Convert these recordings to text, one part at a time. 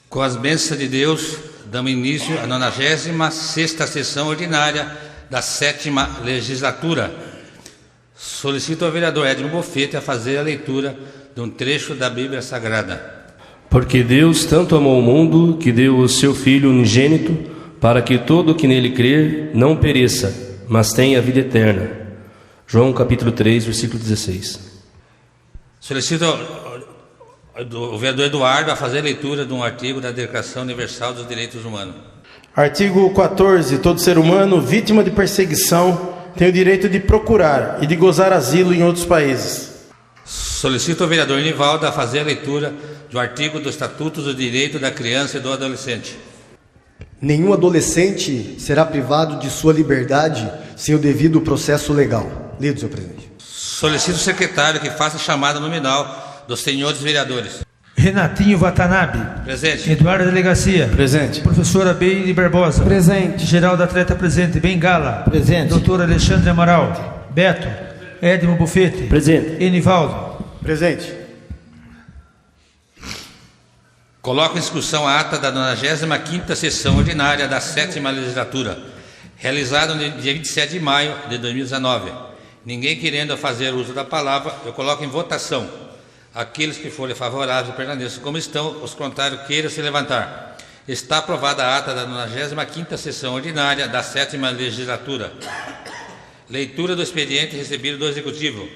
Com as bênçãos de Deus, damos início à 96ª sessão ordinária da 7ª legislatura. Solicito ao vereador Edmo Boffetti a fazer a leitura de um trecho da Bíblia Sagrada. Porque Deus tanto amou o mundo que deu o seu Filho unigênito, para que todo o que nele crer não pereça, mas tenha a vida eterna. João capítulo 3, versículo 16. Solicito o vereador Eduardo a fazer a leitura de um artigo da Declaração Universal dos Direitos Humanos. Artigo 14. Todo ser humano, vítima de perseguição, tem o direito de procurar e de gozar asilo em outros países. Solicito ao vereador Nivaldo a fazer a leitura do artigo do Estatuto do Direito da Criança e do Adolescente. Nenhum adolescente será privado de sua liberdade sem o devido processo legal. Lido, senhor presidente. Solicito o secretário que faça a chamada nominal dos senhores vereadores. Renatinho Watanabe. Presente. Eduardo Delegacia. Presente. Professora Beire Barbosa. Presente. Geraldo Atleta presente. Bengala. Presente. Doutor Alexandre Amaral. Beto. Edmo Boffetti. Presente. Enivaldo. Presente. Coloco em discussão a ata da 95ª sessão ordinária da 7ª legislatura, realizada no dia 27 de maio de 2019. Ninguém querendo fazer uso da palavra, eu coloco em votação. Aqueles que forem favoráveis permaneçam como estão, os contrários queiram se levantar. Está aprovada a ata da 95ª sessão ordinária da 7ª legislatura. Leitura do expediente recebido do Executivo.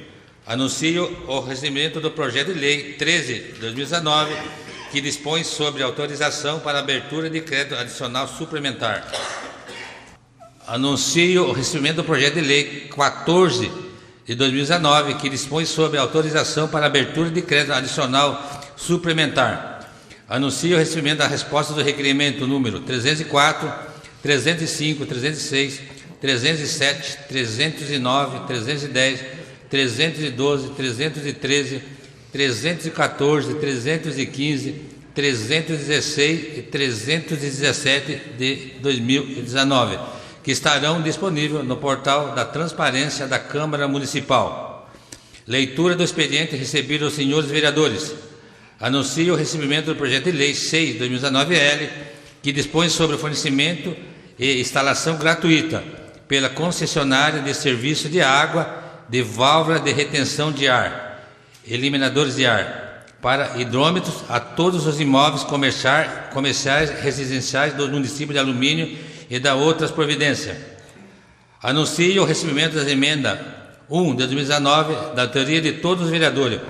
Anuncio o recebimento do projeto de lei 13/2019, que dispõe sobre autorização para abertura de crédito adicional suplementar. Anuncio o recebimento do projeto de lei 14/2019, que dispõe sobre autorização para abertura de crédito adicional suplementar. Anuncio o recebimento da resposta do requerimento número 304, 305, 306, 307, 309, 310, 312, 313, 314, 315, 316 e 317 de 2019, que estarão disponíveis no portal da Transparência da Câmara Municipal. Leitura do expediente recebido aos senhores vereadores. Anuncio o recebimento do projeto de lei 6/2019-L, que dispõe sobre o fornecimento e instalação gratuita pela concessionária de serviço de água de válvula de retenção de ar, eliminadores de ar, para hidrômetros a todos os imóveis comerciais residenciais do município de Alumínio e da outras providências. Anuncio o recebimento das emendas 1 de 2019 da autoria de todos os vereadores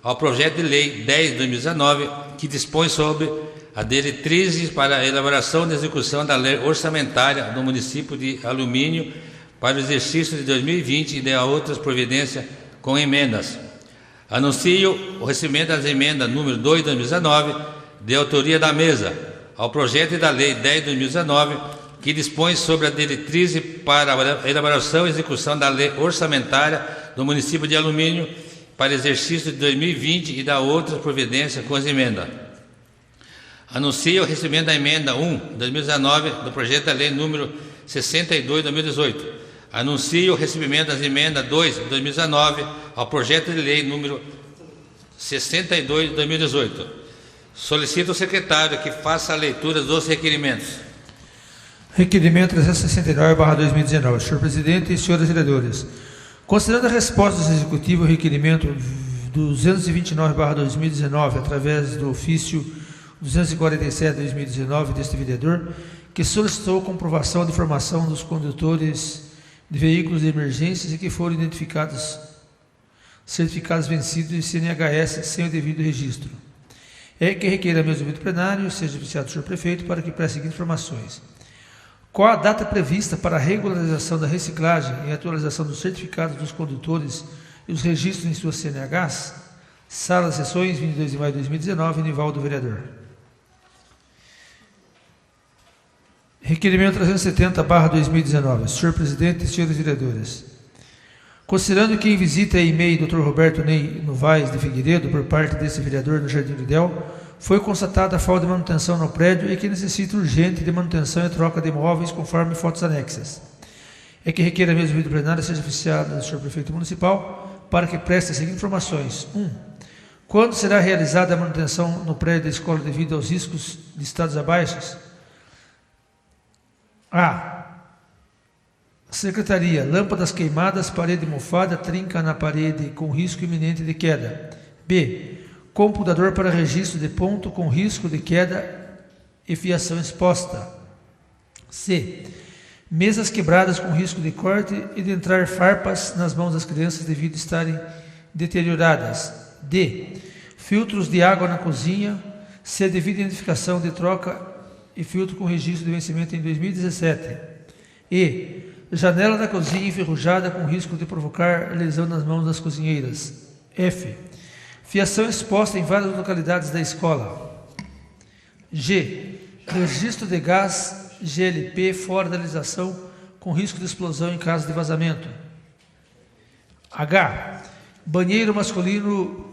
ao projeto de lei 10/2019, que dispõe sobre a diretrizes para a elaboração e execução da lei orçamentária do município de Alumínio para o exercício de 2020 e de outras providências com emendas. Anuncio o recebimento das emendas número 2 de 2019, de autoria da mesa, ao projeto da lei 10/2019, que dispõe sobre a diretriz para a elaboração e execução da lei orçamentária do município de Alumínio para exercício de 2020 e da outras providências com as emendas. Anuncio o recebimento da emenda 1 de 2019 do projeto da lei número 62 de 2018. Anuncio o recebimento das emendas 2 de 2019 ao projeto de lei número 62 de 2018. Solicito ao secretário que faça a leitura dos requerimentos. Requerimento 369/2019. Senhor presidente e senhores vereadores, considerando a resposta do Executivo ao requerimento 229/2019, através do ofício 247/2019 deste vereador, que solicitou comprovação de formação dos condutores de veículos de emergências e que foram identificados certificados vencidos e CNHS sem o devido registro. É que requer a mesa do vídeo plenário seja oficiado do senhor prefeito para que preste as seguintes informações. Qual a data prevista para a regularização da reciclagem e atualização dos certificados dos condutores e os registros em suas CNHs? Sala de sessões, 22 de maio de 2019, Nivaldo, vereador. Requerimento 370/2019. Senhor presidente e senhores vereadores, considerando que em visita e e-mail do Dr. Roberto Ney Novaes de Figueiredo, por parte desse vereador no Jardim do Del, foi constatada a falta de manutenção no prédio e que necessita urgente de manutenção e troca de imóveis conforme fotos anexas. É que requer a mesa do vídeo plenário seja oficiada do senhor prefeito municipal para que preste as seguintes informações. 1. Quando será realizada a manutenção no prédio da escola devido aos riscos listados abaixo? A. Secretaria: lâmpadas queimadas, parede mofada, trinca na parede com risco iminente de queda. B. Computador para registro de ponto com risco de queda e fiação exposta. C. Mesas quebradas com risco de corte e de entrar farpas nas mãos das crianças devido a estarem deterioradas. D. Filtros de água na cozinha, se a devida identificação de troca e filtro com registro de vencimento em 2017. E. Janela da cozinha enferrujada com risco de provocar lesão nas mãos das cozinheiras. F. Fiação exposta em várias localidades da escola. G. Registro de gás GLP fora da legislação com risco de explosão em caso de vazamento. H. Banheiro masculino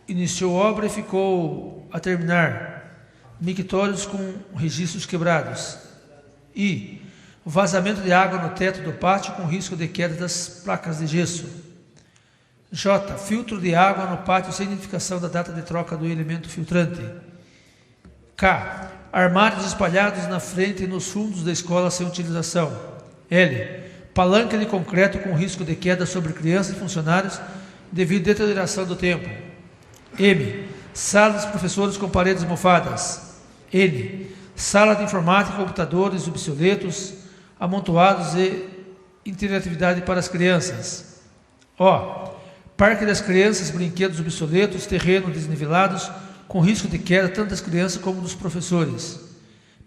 iniciou obra e ficou a terminar. Mictórios com registros quebrados. I. Vazamento de água no teto do pátio com risco de queda das placas de gesso. J. Filtro de água no pátio sem identificação da data de troca do elemento filtrante. K. Armários espalhados na frente e nos fundos da escola sem utilização. L. Palanca de concreto com risco de queda sobre crianças e funcionários devido à deterioração do tempo. M. Sala dos professores com paredes mofadas. N. Sala de informática, computadores obsoletos, amontoados e interatividade para as crianças. O. Parque das crianças, brinquedos obsoletos, terreno desnivelados, com risco de queda tanto das crianças como dos professores.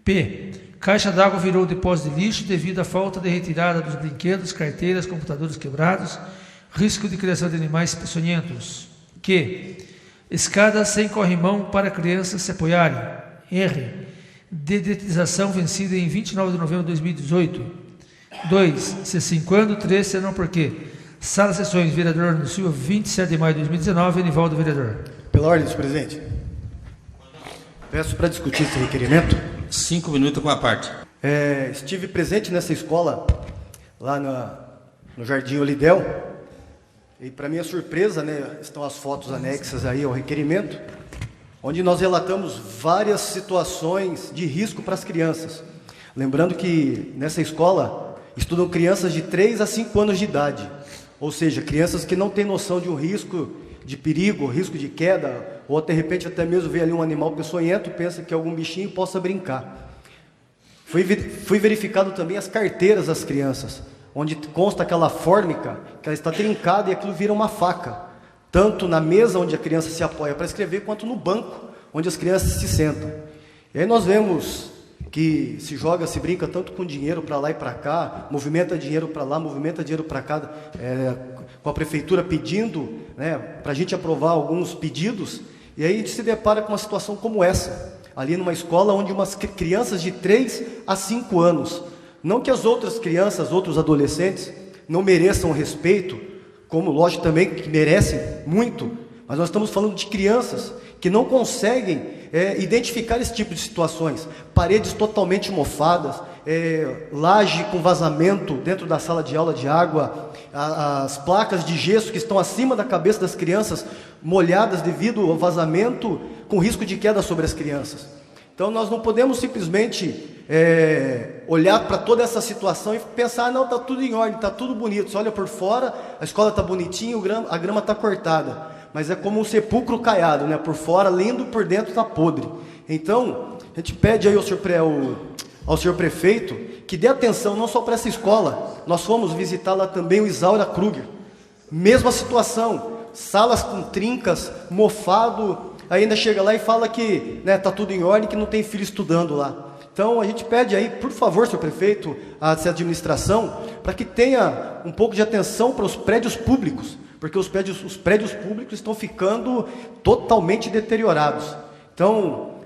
P. Caixa d'água virou depósito de lixo devido à falta de retirada dos brinquedos, carteiras, computadores quebrados, risco de criação de animais peçonhentos. Q. Escada sem corrimão para crianças se apoiarem. R. Dedetização vencida em 29 de novembro de 2018. 2. Se sim, quando? 3. Se não, por quê? Sala de sessões, vereador Arno Silva, 27 de maio de 2019, Anivaldo, vereador. Pela ordem, senhor presidente. Peço para discutir esse requerimento. 5 minutos com a parte. Estive presente nessa escola, lá no Jardim Olidel, e para minha surpresa, né, estão as fotos anexas aí ao requerimento, onde nós relatamos várias situações de risco para as crianças. Lembrando que nessa escola estudam crianças de 3 a 5 anos de idade, ou seja, crianças que não têm noção de um risco de perigo, risco de queda, ou de repente até mesmo vê ali um animal peçonhento, pensa que é algum bichinho e possa brincar. Foi verificado também as carteiras das crianças, onde consta aquela fórmica, que ela está trincada e aquilo vira uma faca, tanto na mesa onde a criança se apoia para escrever, quanto no banco onde as crianças se sentam. E aí nós vemos que se brinca tanto com dinheiro para lá e para cá, movimenta dinheiro para lá, movimenta dinheiro para cá, com a prefeitura pedindo, né, para a gente aprovar alguns pedidos, e aí a gente se depara com uma situação como essa, ali numa escola onde umas crianças de 3 a 5 anos, não que as outras crianças, outros adolescentes, não mereçam respeito, como lógico também que merecem muito, mas nós estamos falando de crianças que não conseguem identificar esse tipo de situações, paredes totalmente mofadas, laje com vazamento dentro da sala de aula de água, as placas de gesso que estão acima da cabeça das crianças, molhadas devido ao vazamento, com risco de queda sobre as crianças. Então nós não podemos simplesmente olhar para toda essa situação e pensar, não, está tudo em ordem, está tudo bonito, você olha por fora, a escola está bonitinha, a grama está cortada, mas é como um sepulcro caiado, né? Por fora lindo, por dentro está podre. Então, a gente pede aí ao senhor prefeito que dê atenção não só para essa escola, nós fomos visitar lá também o Isaura Kruger, mesma situação, salas com trincas, mofado, ainda chega lá e fala que está tudo em ordem, que não tem filho estudando lá. Então, a gente pede aí, por favor, senhor prefeito, a administração, para que tenha um pouco de atenção para os prédios públicos, porque os prédios públicos estão ficando totalmente deteriorados. Então,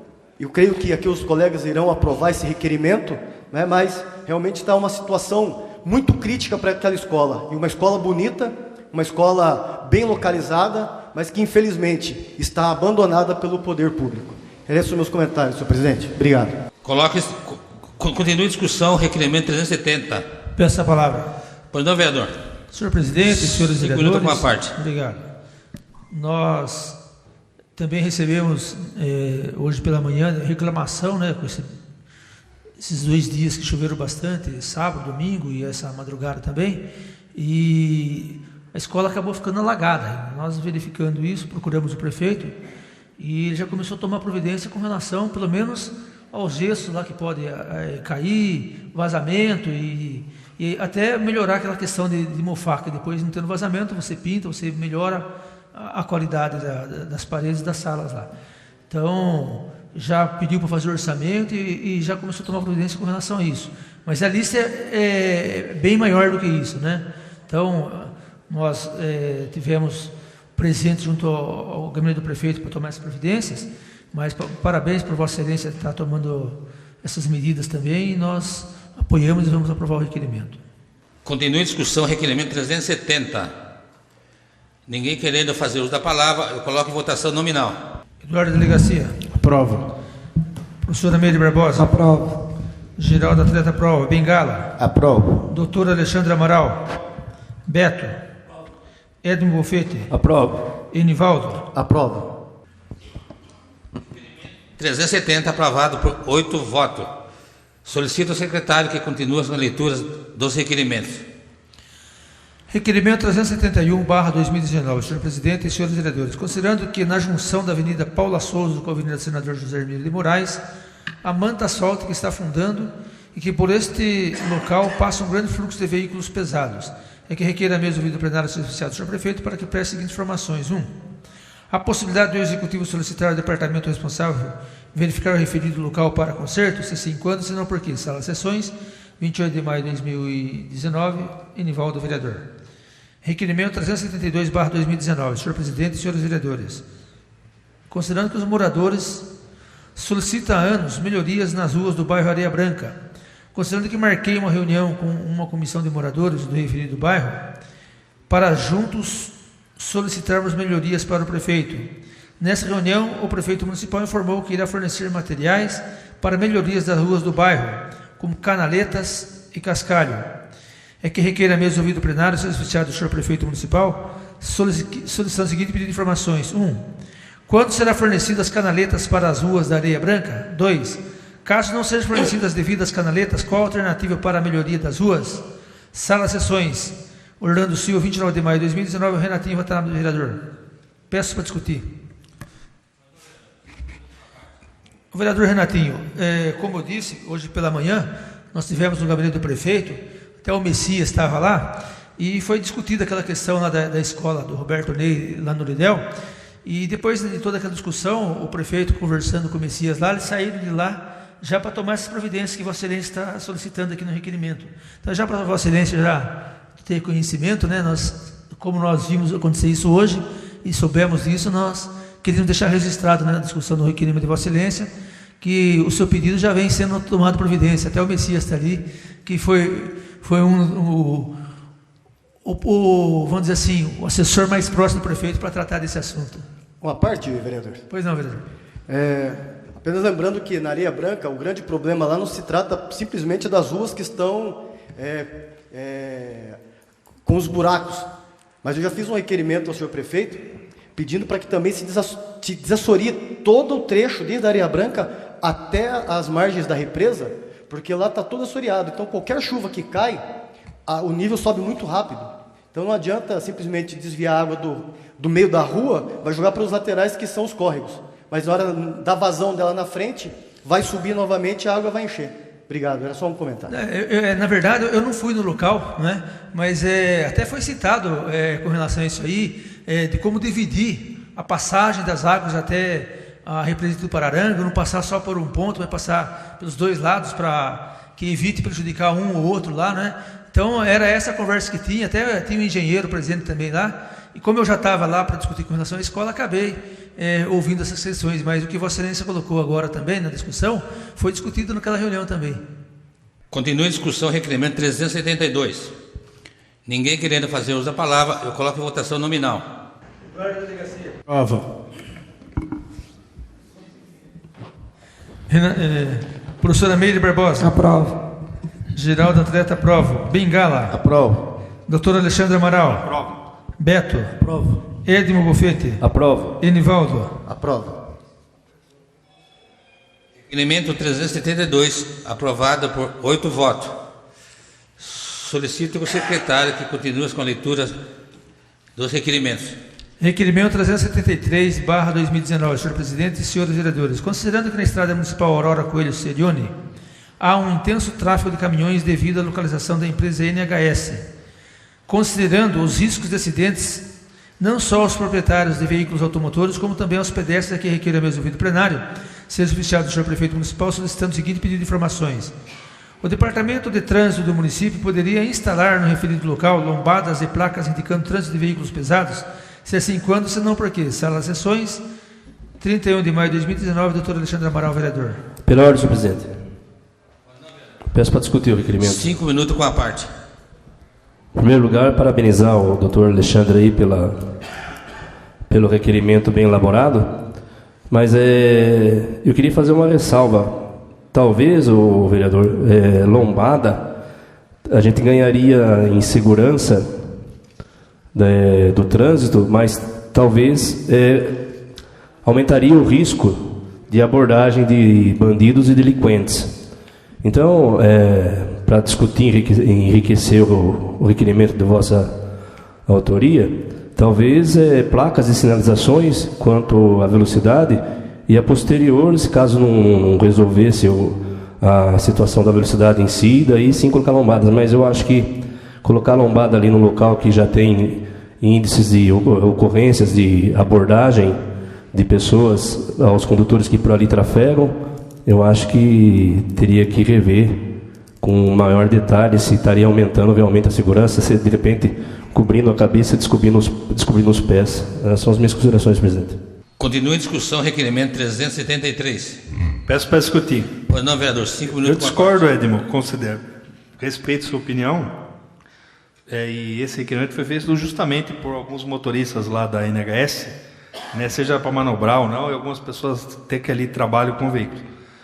eu creio que aqui os colegas irão aprovar esse requerimento, né, mas realmente está uma situação muito crítica para aquela escola. E uma escola bonita, uma escola bem localizada, mas que infelizmente está abandonada pelo poder público. Esses são meus comentários, senhor presidente. Obrigado. Continue a discussão, requerimento 370. Peço a palavra. Pois não, vereador. Senhor presidente, senhores vereadores. Com a parte. Obrigado. Nós Também recebemos, hoje pela manhã, reclamação, né, com esses 2 dias que choveram bastante, sábado, domingo e essa madrugada também, e a escola acabou ficando alagada. Nós verificando isso, procuramos o prefeito e ele já começou a tomar providência com relação, pelo menos, aos gestos lá que pode cair, vazamento e até melhorar aquela questão de mofar, que depois, não tendo vazamento, você pinta, você melhora a qualidade das paredes das salas lá. Então, já pediu para fazer orçamento e já começou a tomar providência com relação a isso. Mas a lista é bem maior do que isso, né? Então, nós tivemos presente junto ao gabinete do prefeito para tomar essas providências, mas parabéns por Vossa Excelência estar tomando essas medidas também, e nós apoiamos e vamos aprovar o requerimento. Continua a discussão, requerimento 370. Ninguém querendo fazer uso da palavra, eu coloco em votação nominal. Eduardo Delegacia. Aprova. Professora Meire Barbosa. Aprova. Geraldo Atleta aprova. Bengala. Aprova. Doutor Alexandre Amaral. Beto. Edmo Bofete. Aprova. Enivaldo. Aprova. 370, aprovado por 8 votos. Solicito ao secretário que continue as leituras dos requerimentos. Requerimento 371/2019, senhor presidente e senhores vereadores. Considerando que na junção da Avenida Paula Souza com a Avenida Senador José Hermílio de Moraes, a manta asfáltica está afundando e que por este local passa um grande fluxo de veículos pesados, é que requer a mesa do vídeo plenário ser oficiado do senhor prefeito para que preste as seguintes informações. 1. A possibilidade do executivo solicitar ao departamento responsável verificar o referido local para conserto, se sim, quando, se não por quê. Sala de sessões, 28 de maio de 2019, Enivaldo, vereador. Requerimento 372/2019, senhor presidente e senhores vereadores. Considerando que os moradores solicitam há anos melhorias nas ruas do bairro Areia Branca, considerando que marquei uma reunião com uma comissão de moradores do referido bairro, para juntos solicitarmos melhorias para o prefeito. Nessa reunião, o prefeito municipal informou que irá fornecer materiais para melhorias das ruas do bairro, como canaletas e cascalho. É que requer a mesa do ouvido plenário ser oficiado do senhor prefeito municipal, solicitando o seguinte pedido de informações. 1. Quando será fornecidas as canaletas para as ruas da Areia Branca? 2. Caso não sejam fornecidas as devidas canaletas, qual a alternativa para a melhoria das ruas? Sala de sessões, Orlando Silva, 29 de maio de 2019, Renatinho, votado do vereador. Peço para discutir. O vereador Renatinho, como eu disse, hoje pela manhã, nós tivemos no gabinete do prefeito, até o Messias estava lá, e foi discutida aquela questão lá da escola do Roberto Ney, lá no Lidel, e depois de toda aquela discussão, o prefeito conversando com o Messias lá, eles saíram de lá já para tomar essas providências que Vossa Excelência está solicitando aqui no requerimento. Então, já para Vossa Excelência já ter conhecimento, né, como nós vimos acontecer isso hoje, e soubemos disso, nós queríamos deixar registrado, né, na discussão do requerimento de Vossa Excelência, que o seu pedido já vem sendo tomado providência, até o Messias está ali, que foi vamos dizer assim, o assessor mais próximo do prefeito para tratar desse assunto. Uma parte, vereador. Pois não, vereador. Apenas lembrando que na Areia Branca, o grande problema lá não se trata simplesmente das ruas que estão com os buracos, mas eu já fiz um requerimento ao senhor prefeito, pedindo para que também se desassorie todo o trecho desde a Areia Branca até as margens da represa, porque lá está todo assoreado. Então, qualquer chuva que cai, o nível sobe muito rápido. Então, não adianta simplesmente desviar a água do meio da rua, vai jogar para os laterais, que são os córregos. Mas na hora da vazão dela na frente, vai subir novamente e a água vai encher. Obrigado, era só um comentário. Na verdade, eu não fui no local, né? Mas até foi citado com relação a isso aí, de como dividir a passagem das águas até a represa do Pararanga, não passar só por um ponto, mas passar pelos dois lados para que evite prejudicar um ou outro lá, né? Então, era essa a conversa que tinha, até tinha um engenheiro presente também lá, e como eu já estava lá para discutir com relação à escola, acabei ouvindo essas sessões, mas o que Vossa Excelência colocou agora também na discussão, foi discutido naquela reunião também. Continua a discussão, requerimento 372. Ninguém querendo fazer uso da palavra, eu coloco em votação nominal. Eduardo Delegacia. Aprova. Professora Meire Barbosa. Aprova. Geraldo Atleta aprova. Bengala. Aprova. Doutor Alexandre Amaral. Aprova. Beto. Aprova. Edmo Bofete. Aprovo. Enivaldo. Aprovo. Requerimento 372, aprovado por 8 votos. Solicito ao secretário que continue com a leitura dos requerimentos. Requerimento 373/2019, senhor presidente e senhores vereadores. Considerando que na estrada municipal Aurora Coelho Serione há um intenso tráfego de caminhões devido à localização da empresa NHS, considerando os riscos de acidentes não só aos proprietários de veículos automotores, como também aos pedestres, a que requer a mesmo ouvido plenário, seja oficiado do senhor prefeito municipal, solicitando o seguinte pedido de informações. O Departamento de Trânsito do município poderia instalar no referido local lombadas e placas indicando trânsito de veículos pesados? Se assim, quando, se não, por quê? Sala Sessões, 31 de maio de 2019, doutor Alexandre Amaral, vereador. Pela ordem, senhor presidente. Peço para discutir o requerimento. 5 minutos com a parte. Em primeiro lugar, parabenizar o doutor Alexandre aí pelo requerimento bem elaborado, mas eu queria fazer uma ressalva. Talvez, o vereador, lombada, a gente ganharia em segurança do trânsito, mas talvez aumentaria o risco de abordagem de bandidos e delinquentes. Então, para discutir, enriquecer o requerimento de vossa autoria, talvez placas e sinalizações quanto à velocidade e a posterior, se caso não resolvesse a situação da velocidade em si, daí sim colocar lombadas. Mas eu acho que colocar lombada ali no local que já tem índices de ocorrências de abordagem de pessoas aos condutores que por ali trafegam, eu acho que teria que rever com maior detalhe se estaria aumentando realmente a segurança, se de repente cobrindo a cabeça e descobrindo os pés. Essas são as minhas considerações, presidente. Continua em discussão, requerimento 373. Peço para discutir. Pois não, vereador, 5 minutos. Eu discordo, Edmo, considero. Respeito sua opinião. E esse requerimento foi feito justamente por alguns motoristas lá da NHS, né, seja para manobrar ou não, e algumas pessoas têm que ali trabalham com o veículo.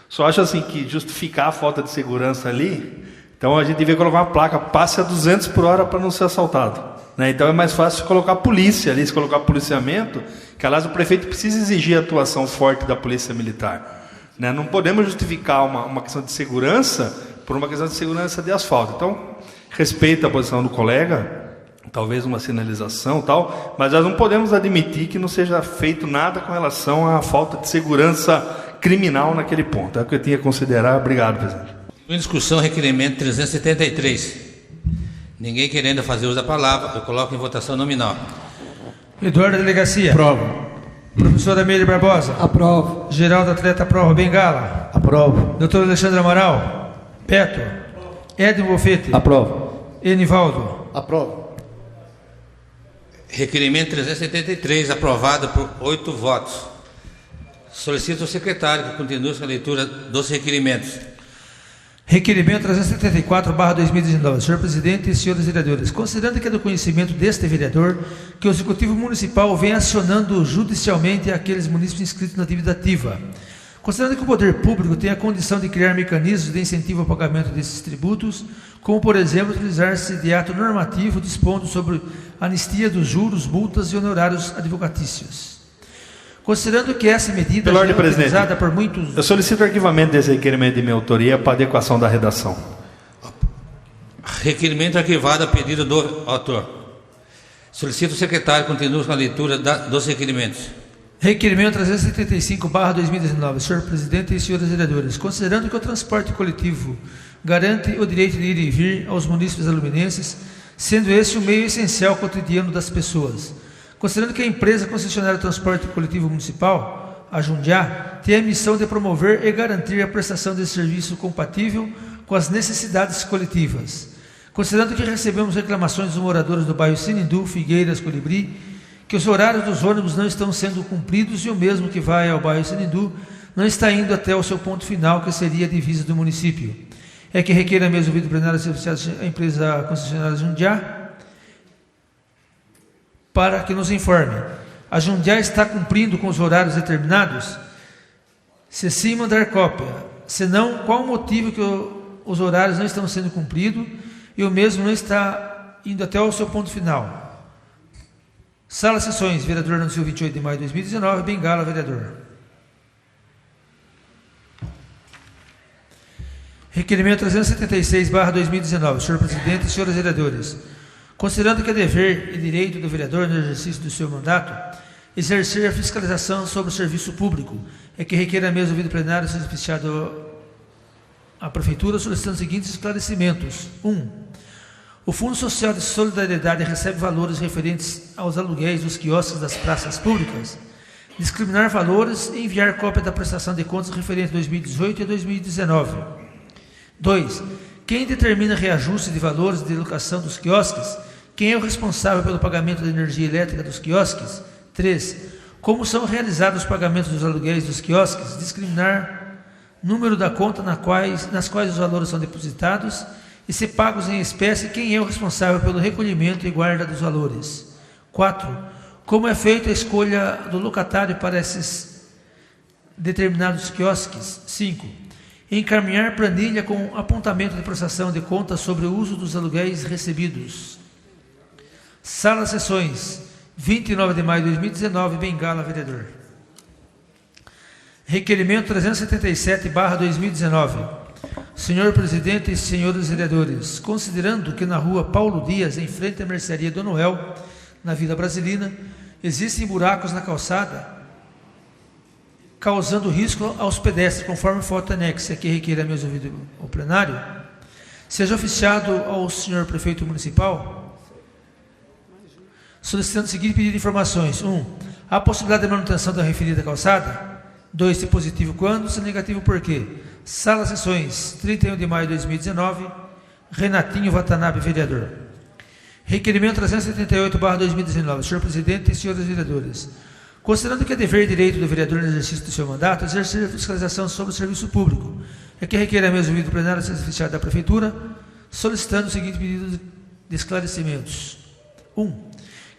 Só acho assim que justificar a falta de segurança ali, então a gente devia colocar uma placa, passe a 200 por hora para não ser assaltado. Né? Então é mais fácil colocar polícia ali, se colocar policiamento, que aliás o prefeito precisa exigir a atuação forte da polícia militar. Né? Não podemos justificar uma questão de segurança por uma questão de segurança de asfalto. Então, respeito a posição do colega, talvez uma sinalização tal, mas nós não podemos admitir que não seja feito nada com relação à falta de segurança criminal naquele ponto. É o que eu tinha a considerar. Obrigado, presidente. Em discussão, requerimento 373. Ninguém querendo fazer uso da palavra, eu coloco em votação nominal. Eduardo Delegacia. Aprovo. Professor Amélia Barbosa. Aprovo. Geraldo Atleta, aprova. Bengala. Aprovo. Doutor Alexandre Amaral. Peto. Edmo Bofete. Aprovo. Enivaldo. Aprovo. Requerimento 373, aprovado por 8 votos. Solicito ao secretário que continue com a leitura dos requerimentos. Requerimento 374/2019. Senhor presidente e senhores vereadores, considerando que é do conhecimento deste vereador que o Executivo Municipal vem acionando judicialmente aqueles munícipes inscritos na dívida ativa, considerando que o poder público tem a condição de criar mecanismos de incentivo ao pagamento desses tributos, como, por exemplo, utilizar-se de ato normativo dispondo sobre anistia dos juros, multas e honorários advocatícios. Considerando que essa medida Pela ordem, é presidente, utilizada por muitos... eu solicito o arquivamento desse requerimento de minha autoria para adequação da redação. Requerimento arquivado a pedido do autor. Solicito ao secretário que continue com a leitura dos requerimentos. Requerimento 375/2019. Senhor presidente e senhores vereadores, considerando que o transporte coletivo garante o direito de ir e vir aos munícipes aluminenses, sendo esse o meio essencial cotidiano das pessoas, considerando que a empresa concessionária de transporte coletivo municipal, a Jundiá, tem a missão de promover e garantir a prestação de serviço compatível com as necessidades coletivas, considerando que recebemos reclamações dos moradores do bairro Sinindu, Figueiras, Colibri, que os horários dos ônibus não estão sendo cumpridos e o mesmo que vai ao bairro Sinindu não está indo até o seu ponto final, que seria a divisa do município. É que requer a mesma ouvido plenário ser oficiado a empresa concessionária Jundiá para que nos informe. A Jundiá está cumprindo com os horários determinados? Se sim, mandar cópia. Se não, qual o motivo que os horários não estão sendo cumpridos e o mesmo não está indo até o seu ponto final? Sala Sessões, vereador anunciou 28 de maio de 2019, Bengala, vereador. Requerimento 376/2019, senhor presidente e senhores vereadores. Considerando que é dever e direito do vereador no exercício do seu mandato exercer a fiscalização sobre o serviço público, é que requer a mesa ouvido plenário seja oficiado à Prefeitura solicitando os seguintes esclarecimentos. 1. O Fundo Social de Solidariedade recebe valores referentes aos aluguéis dos quiosques das praças públicas. Discriminar valores e enviar cópia da prestação de contas referente a 2018 e 2019. 2. Quem determina reajuste de valores de locação dos quiosques? Quem é o responsável pelo pagamento da energia elétrica dos quiosques? 3. Como são realizados os pagamentos dos aluguéis dos quiosques? Discriminar número da conta nas quais os valores são depositados e, se pagos em espécie, quem é o responsável pelo recolhimento e guarda dos valores? 4. Como é feita a escolha do locatário para esses determinados quiosques? 5. Encaminhar planilha com apontamento de prestação de contas sobre o uso dos aluguéis recebidos. Sala Sessões, 29 de maio de 2019, Bengala, vereador. Requerimento 377/2019. Senhor presidente e senhores vereadores, considerando que na rua Paulo Dias, em frente à mercearia do Noel, na Vila Brasilina, existem buracos na calçada, causando risco aos pedestres, conforme foto anexa, que requer a mesa ouvida ao plenário, seja oficiado ao senhor prefeito municipal, solicitando o seguinte pedido de informações. 1. A possibilidade de manutenção da referida calçada. 2. Se positivo, quando? Se negativo, por quê? Sala Sessões, 31 de maio de 2019, Renatinho Watanabe, vereador. Requerimento 378/2019. Senhor presidente e senhores vereadores, considerando que é dever e direito do vereador no exercício do seu mandato exercer a fiscalização sobre o serviço público, é que requer a mesa ouvida plenário seja oficiado da Prefeitura, solicitando o seguinte pedido de esclarecimentos. 1.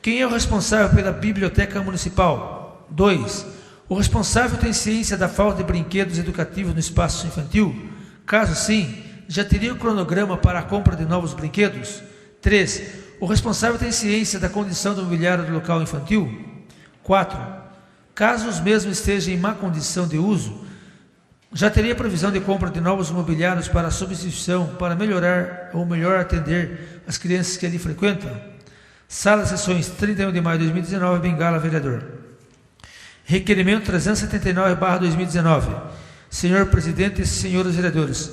Quem é o responsável pela biblioteca municipal? 2. O responsável tem ciência da falta de brinquedos educativos no espaço infantil? Caso sim, já teria o cronograma para a compra de novos brinquedos? 3. O responsável tem ciência da condição do mobiliário do local infantil? 4. Caso os mesmos estejam em má condição de uso, já teria previsão de compra de novos mobiliários para substituição, para melhorar ou melhor atender as crianças que ali frequentam? Sala Sessões, 31 de maio de 2019, Bengala, vereador. Requerimento 379/2019. Senhor presidente e senhores vereadores,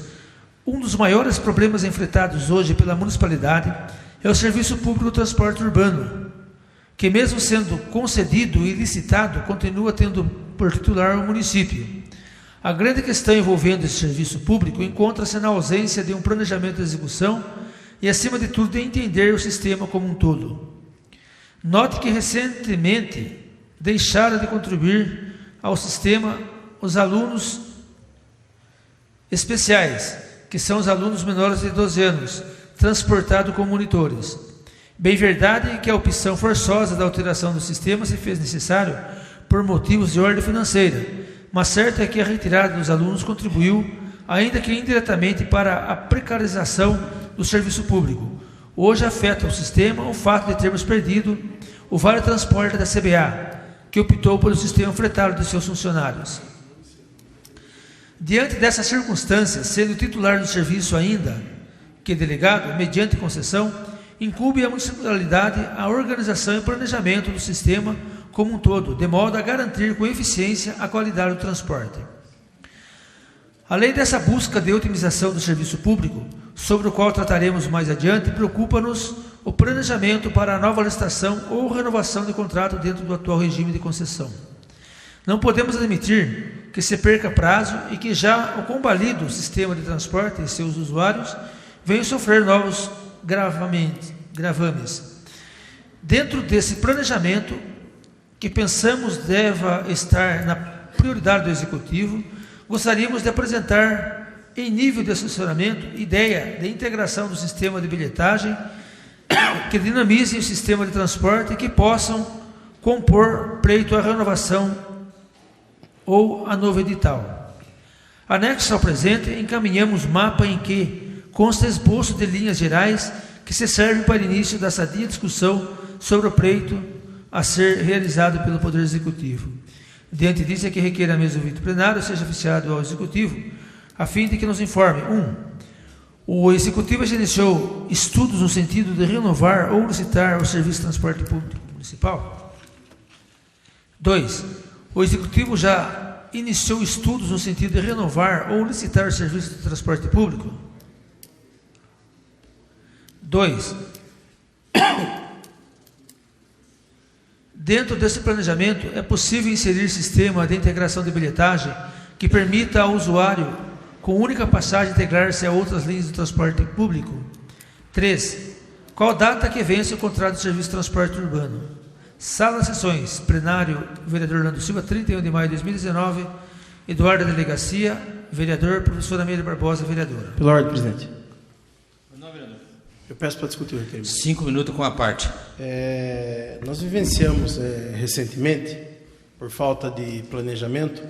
um dos maiores problemas enfrentados hoje pela municipalidade é o serviço público do transporte urbano, que mesmo sendo concedido e licitado, continua tendo por titular o município. A grande questão envolvendo esse serviço público encontra-se na ausência de um planejamento de execução e, acima de tudo, de entender o sistema como um todo. Note que recentemente deixaram de contribuir ao sistema os alunos especiais, que são os alunos menores de 12 anos, transportados com monitores. Bem verdade que a opção forçosa da alteração do sistema se fez necessário por motivos de ordem financeira, mas certo é que a retirada dos alunos contribuiu, ainda que indiretamente, para a precarização do serviço público. Hoje afeta o sistema o fato de termos perdido o Vale Transporte da CBA, que optou pelo sistema fretário de seus funcionários. Diante dessas circunstâncias, sendo titular do serviço ainda que delegado, mediante concessão, incumbe à municipalidade a organização e planejamento do sistema como um todo, de modo a garantir com eficiência a qualidade do transporte. Além dessa busca de otimização do serviço público, sobre o qual trataremos mais adiante, preocupa-nos o planejamento para a nova licitação ou renovação de contrato dentro do atual regime de concessão. Não podemos admitir que se perca prazo e que já o combalido sistema de transporte e seus usuários venham sofrer novos gravames. Dentro desse planejamento, que pensamos deva estar na prioridade do Executivo, gostaríamos de apresentar, em nível de assessoramento, ideia de integração do sistema de bilhetagem que dinamizem o sistema de transporte e que possam compor pleito à renovação ou a novo edital. Anexo ao presente, encaminhamos mapa em que consta esboço de linhas gerais que se servem para início da sadia discussão sobre o pleito a ser realizado pelo Poder Executivo. Diante disso é que requer a mesa do vídeo plenário seja oficiado ao Executivo, a fim de que nos informe: 1. O Executivo já iniciou estudos no sentido de renovar ou licitar o serviço de transporte público municipal? 2. O Executivo já iniciou estudos no sentido de renovar ou licitar o serviço de transporte público? 2. Dentro desse planejamento, é possível inserir sistema de integração de bilhetagem que permita ao usuário, com única passagem, integrar-se a outras linhas de transporte público? 3. Qual data que vence o contrato de serviço de transporte urbano? Sala de sessões, plenário, vereador Orlando Silva, 31 de maio de 2019, Eduardo da Delegacia, vereador, professora Amélia Barbosa, vereadora. Pela ordem, presidente. Eu peço para discutir o requerimento. 5 minutos com a parte. Nós vivenciamos recentemente, por falta de planejamento,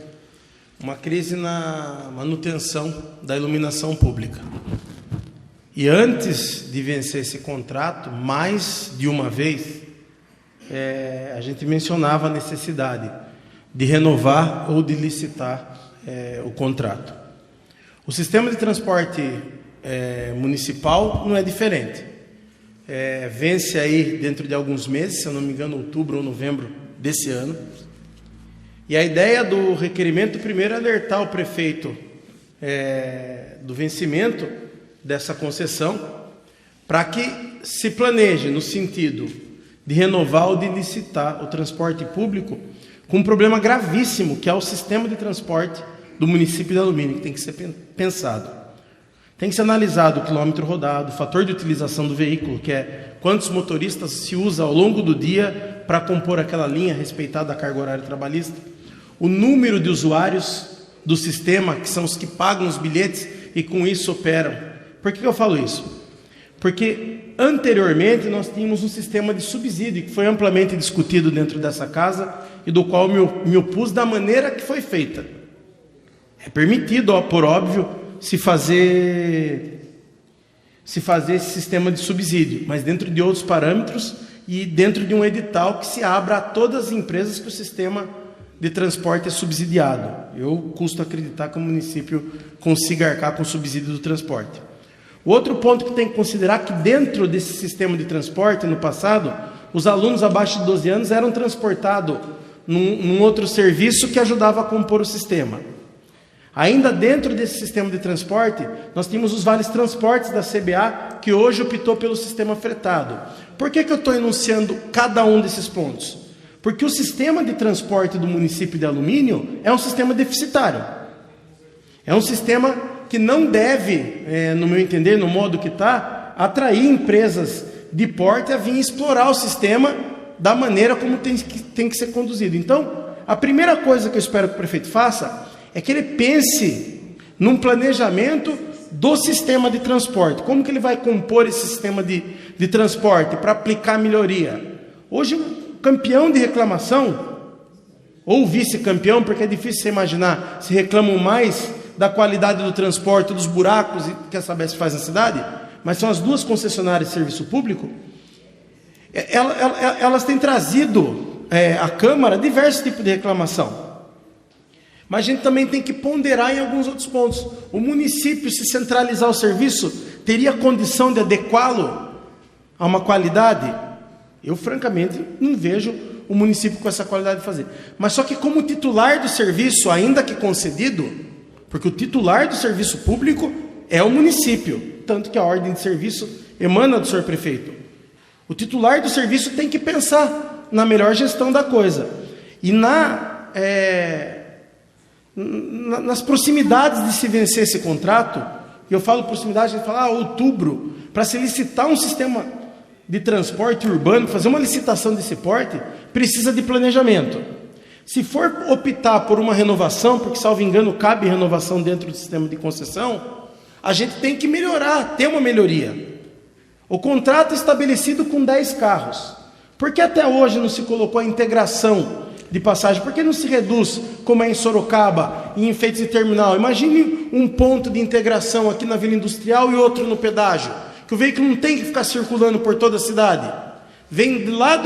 uma crise na manutenção da iluminação pública. E antes de vencer esse contrato, mais de uma vez, a gente mencionava a necessidade de renovar ou de licitar o contrato. O sistema de transporte municipal não é diferente. Vence aí dentro de alguns meses, se eu não me engano, outubro ou novembro desse ano. E a ideia do requerimento, primeiro, é alertar o prefeito do vencimento dessa concessão, para que se planeje no sentido de renovar ou de licitar o transporte público, com um problema gravíssimo, que é o sistema de transporte do município de Alumínio, que tem que ser pensado. Tem que ser analisado o quilômetro rodado, o fator de utilização do veículo, que é quantos motoristas se usa ao longo do dia para compor aquela linha, respeitada a carga horária trabalhista, o número de usuários do sistema, que são os que pagam os bilhetes e com isso operam. Por que eu falo isso? Porque anteriormente nós tínhamos um sistema de subsídio que foi amplamente discutido dentro dessa casa e do qual me opus da maneira que foi feita. É permitido, por óbvio, se fazer esse sistema de subsídio, mas dentro de outros parâmetros e dentro de um edital que se abra a todas as empresas que o sistema de transporte é subsidiado. Eu custo acreditar que o município consiga arcar com o subsídio do transporte. O outro ponto que tem que considerar é que dentro desse sistema de transporte, no passado, os alunos abaixo de 12 anos eram transportados num outro serviço que ajudava a compor o sistema. Ainda dentro desse sistema de transporte, nós tínhamos os vales transportes da CBA, que hoje optou pelo sistema fretado. Por que eu estou enunciando cada um desses pontos? Porque o sistema de transporte do município de Alumínio é um sistema deficitário. É um sistema que não deve, no meu entender, no modo que está, atrair empresas de porte a vir explorar o sistema da maneira como tem que ser conduzido. Então, a primeira coisa que eu espero que o prefeito faça é que ele pense num planejamento do sistema de transporte. Como que ele vai compor esse sistema de transporte para aplicar melhoria? Hoje, o campeão de reclamação, ou vice-campeão, porque é difícil você imaginar, se reclamam mais da qualidade do transporte, dos buracos que a Sabesp faz na cidade, mas são as duas concessionárias de serviço público. Elas têm trazido à Câmara diversos tipos de reclamação. Mas a gente também tem que ponderar em alguns outros pontos. O município, se centralizar o serviço, teria condição de adequá-lo a uma qualidade? Eu, francamente, não vejo o município com essa qualidade de fazer. Mas só que como titular do serviço, ainda que concedido, porque o titular do serviço público é o município, tanto que a ordem de serviço emana do senhor prefeito. O titular do serviço tem que pensar na melhor gestão da coisa. E nas proximidades de se vencer esse contrato, e eu falo proximidade, a gente fala outubro, para se licitar um sistema de transporte urbano, fazer uma licitação desse porte, precisa de planejamento. Se for optar por uma renovação, porque, salvo engano, cabe renovação dentro do sistema de concessão, a gente tem que melhorar, ter uma melhoria. O contrato é estabelecido com 10 carros. Por que até hoje não se colocou a integração de passagem? Por que não se reduz, como é em Sorocaba, em enfeites de terminal? Imagine um ponto de integração aqui na Vila Industrial e outro no pedágio, que o veículo não tem que ficar circulando por toda a cidade. Vem lá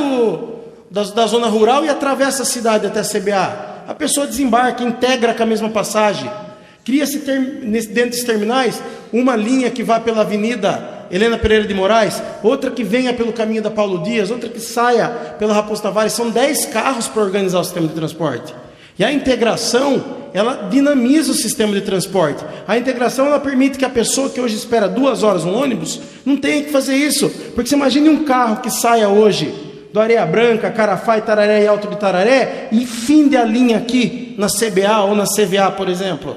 da zona rural e atravessa a cidade até a CBA. A pessoa desembarca, integra com a mesma passagem. Cria-se dentro dos terminais uma linha que vá pela Avenida Helena Pereira de Moraes, outra que venha pelo caminho da Paulo Dias, outra que saia pela Raposo Tavares. São 10 carros para organizar o sistema de transporte. E a integração, ela dinamiza o sistema de transporte. A integração, ela permite que a pessoa que hoje espera 2 horas um ônibus, não tenha que fazer isso. Porque você imagine um carro que saia hoje do Areia Branca, Carafá, Itararé e Alto de Itararé, e finde a linha aqui na CBA ou na CVA, por exemplo,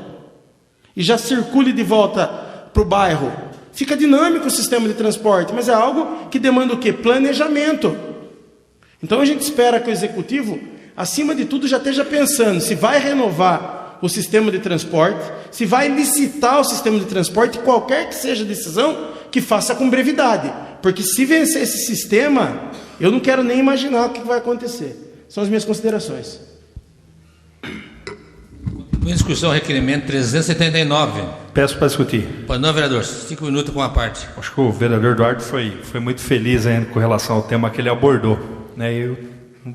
e já circule de volta para o bairro. Fica dinâmico o sistema de transporte, mas é algo que demanda o quê? Planejamento. Então a gente espera que o executivo, acima de tudo, já esteja pensando se vai renovar o sistema de transporte, se vai licitar o sistema de transporte, qualquer que seja a decisão, que faça com brevidade. Porque se vencer esse sistema, eu não quero nem imaginar o que vai acontecer. São as minhas considerações. Em discussão, requerimento 379. Peço para discutir. Pois não, vereador, 5 minutos com a parte. Acho que o vereador Eduardo foi muito feliz ainda com relação ao tema que ele abordou, né? Eu,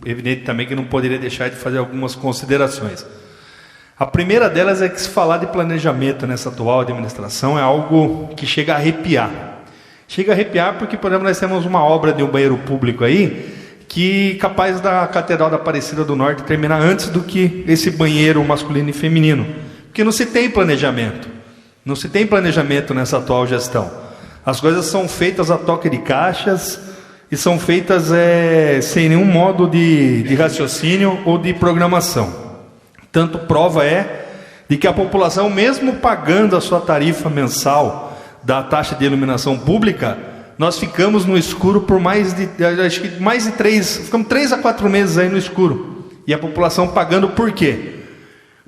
evidente também que não poderia deixar de fazer algumas considerações. A primeira delas é que se falar de planejamento nessa atual administração é algo que chega a arrepiar. Chega a arrepiar porque, por exemplo, nós temos uma obra de um banheiro público aí, que capaz da Catedral da Aparecida do Norte terminar antes do que esse banheiro masculino e feminino. Porque não se tem planejamento. Não se tem planejamento nessa atual gestão. As coisas são feitas a toque de caixas e são feitas sem nenhum modo de raciocínio ou de programação. Tanto prova é de que a população, mesmo pagando a sua tarifa mensal da taxa de iluminação pública, nós ficamos no escuro por ficamos 3 a 4 meses aí no escuro. E a população pagando por quê?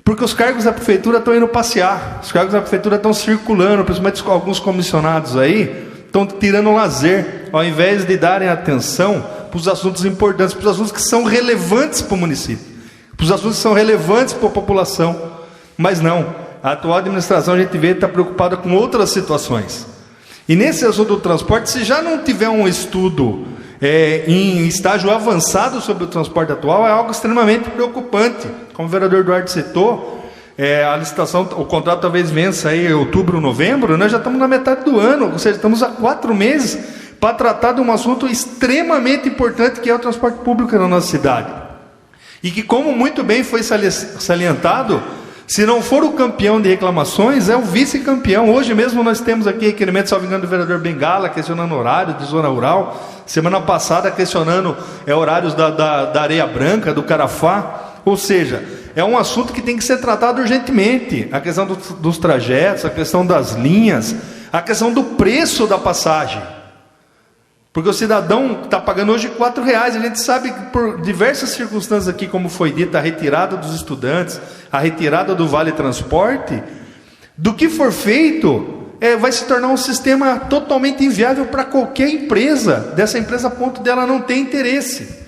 Porque os cargos da prefeitura estão indo passear, os cargos da prefeitura estão circulando, principalmente alguns comissionados aí, estão tirando lazer, ao invés de darem atenção para os assuntos importantes, para os assuntos que são relevantes para o município, para os assuntos que são relevantes para a população. Mas não, a atual administração, a gente vê, está preocupada com outras situações. E nesse assunto do transporte, se já não tiver um estudo em estágio avançado sobre o transporte atual, é algo extremamente preocupante. Como o vereador Eduardo citou, a licitação, o contrato talvez vença aí em outubro, novembro, nós já estamos na metade do ano, ou seja, estamos há 4 meses para tratar de um assunto extremamente importante, que é o transporte público na nossa cidade. E que, como muito bem foi salientado, se não for o campeão de reclamações, é o vice-campeão. Hoje mesmo nós temos aqui requerimento, salvo engano, do vereador Bengala, questionando horário de zona rural. Semana passada, questionando horários da Areia Branca, do Carafá. Ou seja, é um assunto que tem que ser tratado urgentemente. A questão dos trajetos, a questão das linhas, a questão do preço da passagem. Porque o cidadão está pagando hoje R$4. A gente sabe que por diversas circunstâncias aqui, como foi dito, a retirada dos estudantes, a retirada do Vale Transporte, do que for feito, vai se tornar um sistema totalmente inviável para qualquer empresa, dessa empresa a ponto dela não ter interesse.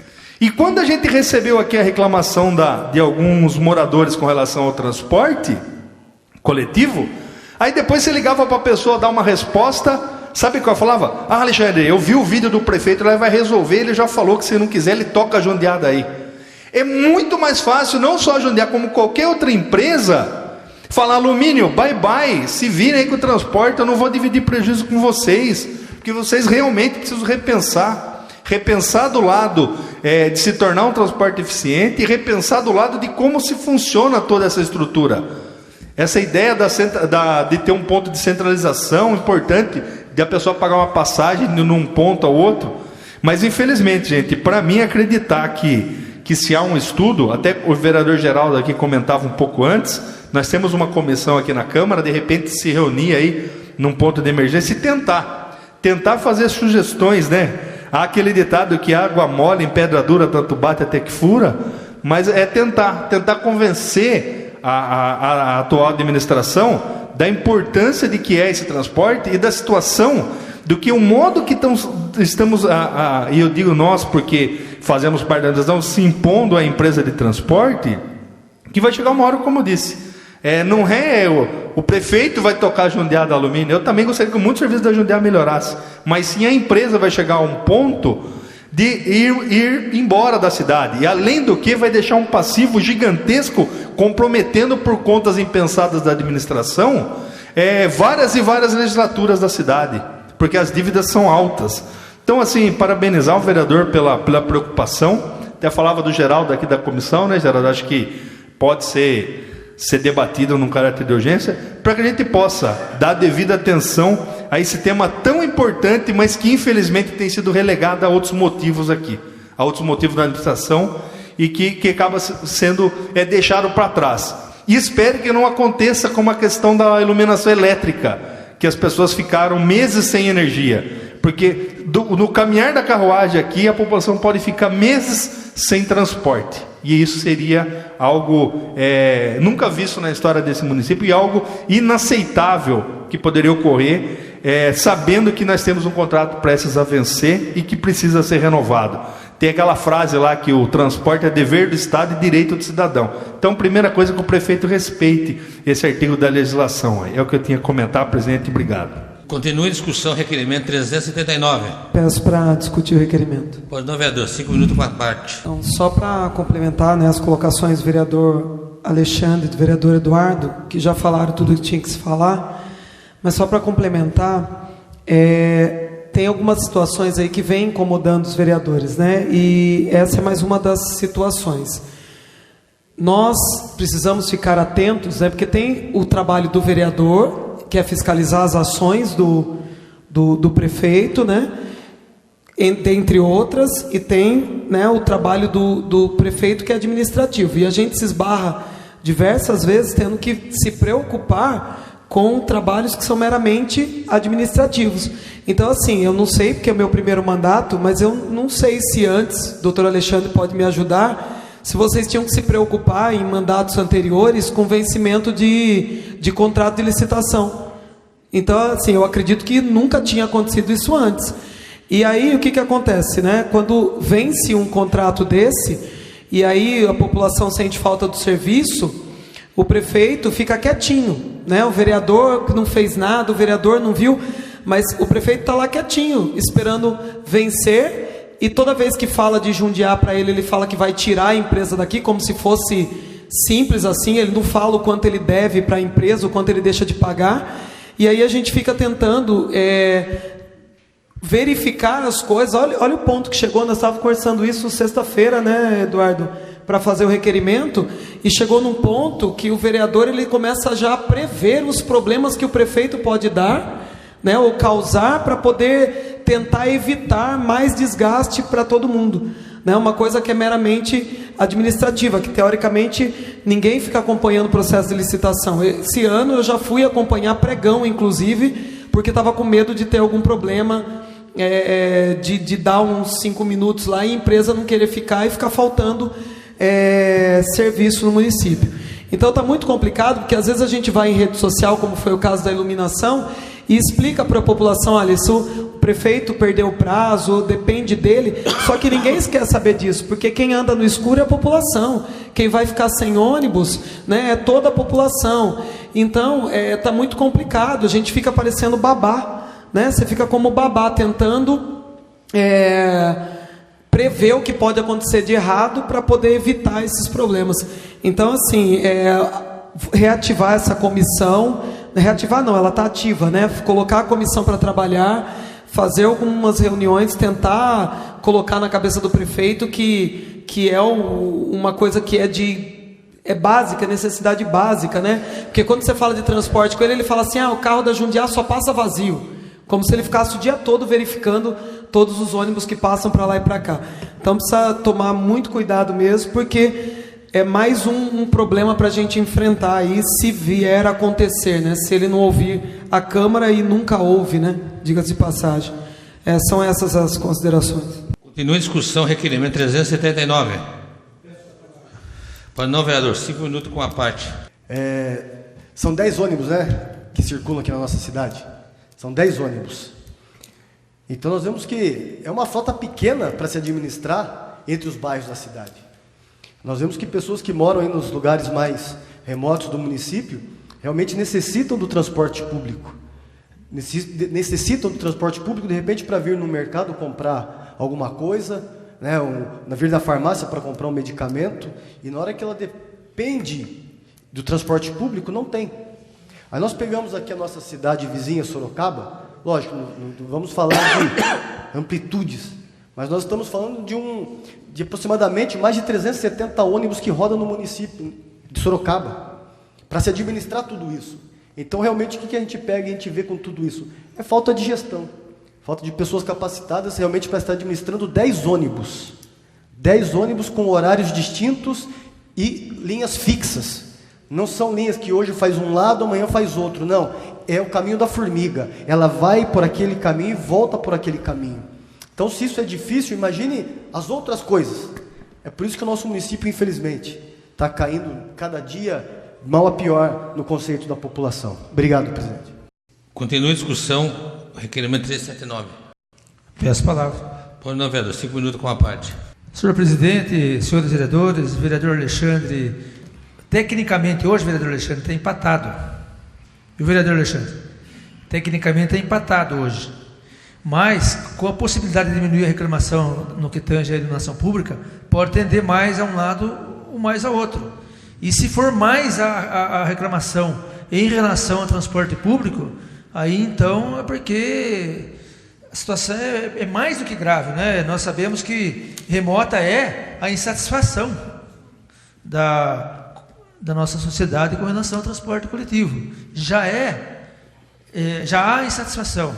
E quando a gente recebeu aqui a reclamação de alguns moradores com relação ao transporte coletivo, aí depois você ligava para a pessoa dar uma resposta. Sabe o que eu falava? Alexandre, eu vi o vídeo do prefeito, ele vai resolver, ele já falou que se não quiser, ele toca a jundiada aí. É muito mais fácil, não só a jundiar, como qualquer outra empresa, falar: alumínio, bye bye, se virem aí com o transporte, eu não vou dividir prejuízo com vocês, porque vocês realmente precisam repensar do lado de se tornar um transporte eficiente e repensar do lado de como se funciona toda essa estrutura. Essa ideia de ter um ponto de centralização importante, de a pessoa pagar uma passagem num ponto ao outro. Mas infelizmente, gente, para mim acreditar que se há um estudo, até o vereador Geraldo aqui comentava um pouco antes, nós temos uma comissão aqui na Câmara, de repente se reunir aí num ponto de emergência e tentar fazer sugestões, né? Há aquele ditado que água mole em pedra dura, tanto bate até que fura, mas é tentar convencer a atual administração da importância de que é esse transporte e da situação do que o modo que estamos, e eu digo nós porque fazemos parte da administração, se impondo à empresa de transporte, que vai chegar uma hora, como eu disse, não é o prefeito vai tocar a jundiada da alumínio. Eu também gostaria que muito serviço da jundiada melhorasse, mas sim a empresa vai chegar a um ponto de ir embora da cidade. E além do que, vai deixar um passivo gigantesco, comprometendo por contas impensadas da administração, várias e várias legislaturas da cidade, porque as dívidas são altas. Então, assim, parabenizar o vereador pela preocupação. Até falava do Geraldo aqui da comissão, né, Geraldo? Acho que pode ser debatido num caráter de urgência, para que a gente possa dar devida atenção a esse tema tão importante, mas que infelizmente tem sido relegado a outros motivos aqui, a outros motivos da administração, e que acaba sendo deixado para trás. E espero que não aconteça como a questão da iluminação elétrica, que as pessoas ficaram meses sem energia, porque no caminhar da carruagem aqui, a população pode ficar meses sem transporte. E isso seria algo nunca visto na história desse município, e algo inaceitável que poderia ocorrer, sabendo que nós temos um contrato prestes a vencer e que precisa ser renovado. Tem aquela frase lá que o transporte é dever do Estado e direito do cidadão. Então, primeira coisa, que o prefeito respeite esse artigo da legislação. É o que eu tinha a comentar, presidente. Obrigado. Continue a discussão, requerimento 379. Peço para discutir o requerimento. Pois não, vereador, 5 minutos com a parte. Então, só para complementar, né, as colocações do vereador Alexandre e do vereador Eduardo, que já falaram tudo que tinha que se falar, mas só para complementar, tem algumas situações aí que vêm incomodando os vereadores, né? E essa é mais uma das situações. Nós precisamos ficar atentos, né, porque tem o trabalho do vereador, que é fiscalizar as ações do prefeito, né? Entre outras, e tem, né, o trabalho do prefeito, que é administrativo. E a gente se esbarra diversas vezes tendo que se preocupar com trabalhos que são meramente administrativos. Então, assim, eu não sei, porque é o meu primeiro mandato, mas eu não sei se antes, doutor Alexandre pode me ajudar, se vocês tinham que se preocupar em mandatos anteriores com vencimento de contrato de licitação. Então, assim, eu acredito que nunca tinha acontecido isso antes. E aí, o que acontece, né? Quando vence um contrato desse, e aí a população sente falta do serviço, o prefeito fica quietinho, né? O vereador que não fez nada, o vereador não viu, mas o prefeito está lá quietinho, esperando vencer. E toda vez que fala de jundiar para ele, ele fala que vai tirar a empresa daqui, como se fosse simples assim. Ele não fala o quanto ele deve para a empresa, o quanto ele deixa de pagar. E aí a gente fica tentando verificar as coisas. Olha o ponto que chegou. Nós estávamos conversando isso sexta-feira, né, Eduardo, para fazer o requerimento. E chegou num ponto que o vereador ele começa já a prever os problemas que o prefeito pode dar, né, ou causar, para poder tentar evitar mais desgaste para todo mundo, né? Uma coisa que é meramente administrativa, que teoricamente ninguém fica acompanhando o processo de licitação. Esse ano eu já fui acompanhar pregão, inclusive, porque estava com medo de ter algum problema, de dar uns 5 minutos lá e a empresa não querer ficar e ficar faltando serviço no município. Então está muito complicado, porque às vezes a gente vai em rede social, como foi o caso da iluminação, e explica para a população: olha, se o prefeito perdeu o prazo, depende dele. Só que ninguém quer saber disso, porque quem anda no escuro é a população. Quem vai ficar sem ônibus, né, é toda a população. Então está muito complicado, a gente fica parecendo babá, né? Você fica como babá tentando prever o que pode acontecer de errado para poder evitar esses problemas. Então, assim, reativar essa comissão, reativar não, ela está ativa, né? Colocar a comissão para trabalhar, fazer algumas reuniões, tentar colocar na cabeça do prefeito que é uma coisa que é básica, necessidade básica, né? Porque quando você fala de transporte com ele, ele fala assim: o carro da Jundiá só passa vazio, como se ele ficasse o dia todo verificando todos os ônibus que passam para lá e para cá. Então precisa tomar muito cuidado mesmo, porque é mais um problema para a gente enfrentar aí, se vier a acontecer, né? Se ele não ouvir a Câmara, e nunca ouve, né? Diga-se de passagem. São essas as considerações. Continua a discussão, requerimento 379. Para não, vereador, 5 minutos com a parte. São 10 ônibus, né, que circulam aqui na nossa cidade. São 10 ônibus. Então nós vemos que é uma frota pequena para se administrar entre os bairros da cidade. Nós vemos que pessoas que moram aí nos lugares mais remotos do município realmente necessitam do transporte público. Necessitam do transporte público, de repente, para vir no mercado comprar alguma coisa, né, na vir da farmácia para comprar um medicamento, e na hora que ela depende do transporte público, não tem. Aí nós pegamos aqui a nossa cidade vizinha, Sorocaba, lógico, não vamos falar de amplitudes, mas nós estamos falando de aproximadamente mais de 370 ônibus que rodam no município de Sorocaba, para se administrar tudo isso. Então, realmente, o que a gente pega e a gente vê com tudo isso? É falta de gestão, falta de pessoas capacitadas realmente para estar administrando 10 ônibus. 10 ônibus com horários distintos e linhas fixas. Não são linhas que hoje faz um lado, amanhã faz outro. Não, é o caminho da formiga. Ela vai por aquele caminho e volta por aquele caminho. Então, se isso é difícil, imagine as outras coisas. É por isso que o nosso município, infelizmente, está caindo cada dia mal a pior no conceito da população. Obrigado, presidente. Continua a discussão, requerimento 379. Peço a palavra. Por não, vereador, 5 minutos com a parte. Senhor presidente, senhores vereadores, vereador Alexandre, tecnicamente hoje, vereador Alexandre, está empatado. E o vereador Alexandre? Tecnicamente está empatado hoje. Mas, com a possibilidade de diminuir a reclamação no que tange a iluminação pública, pode tender mais a um lado ou mais a outro. E se for mais a reclamação em relação ao transporte público, aí então é porque a situação é mais do que grave, né? Nós sabemos que remota é a insatisfação da nossa sociedade com relação ao transporte coletivo. Já há insatisfação,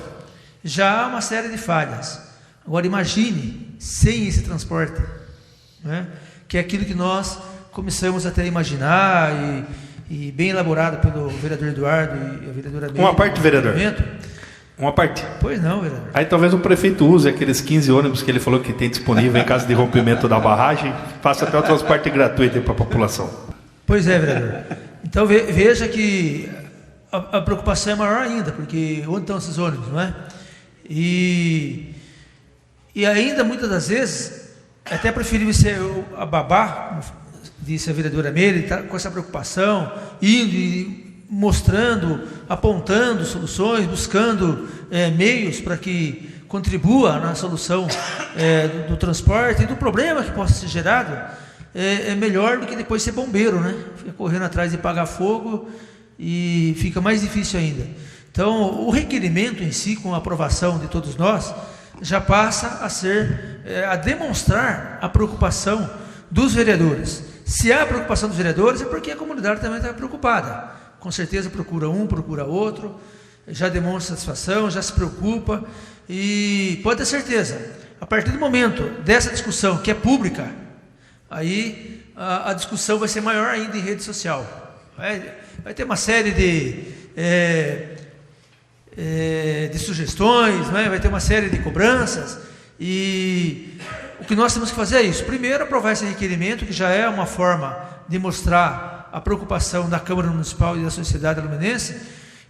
já há uma série de falhas. Agora imagine sem esse transporte, né? Que é aquilo que nós começamos até a imaginar e bem elaborado pelo vereador Eduardo e a vereadora Meire. Uma parte, vereador. Uma parte. Pois não, vereador. Aí talvez o prefeito use aqueles 15 ônibus que ele falou que tem disponível em caso de rompimento da barragem, faça até o transporte gratuito para a população. Pois é, vereador. Então veja que a preocupação é maior ainda, porque onde estão esses ônibus, não é? E ainda muitas das vezes é até preferível ser a babá, disse a vereadora Meire, tá com essa preocupação, indo e mostrando, apontando soluções, buscando meios para que contribua na solução do transporte e do problema que possa ser gerado, é melhor do que depois ser bombeiro, né? Fica correndo atrás de apagar fogo e fica mais difícil ainda. Então, o requerimento em si, com a aprovação de todos nós, já passa a ser, a demonstrar a preocupação dos vereadores. Se há preocupação dos vereadores, é porque a comunidade também está preocupada. Com certeza procura um, procura outro, já demonstra satisfação, já se preocupa, e pode ter certeza, a partir do momento dessa discussão, que é pública, aí a discussão vai ser maior ainda em rede social. Vai ter uma série de sugestões, né? Vai ter uma série de cobranças, e o que nós temos que fazer é isso. Primeiro, aprovar esse requerimento, que já é uma forma de mostrar a preocupação da Câmara Municipal e da sociedade aluminense,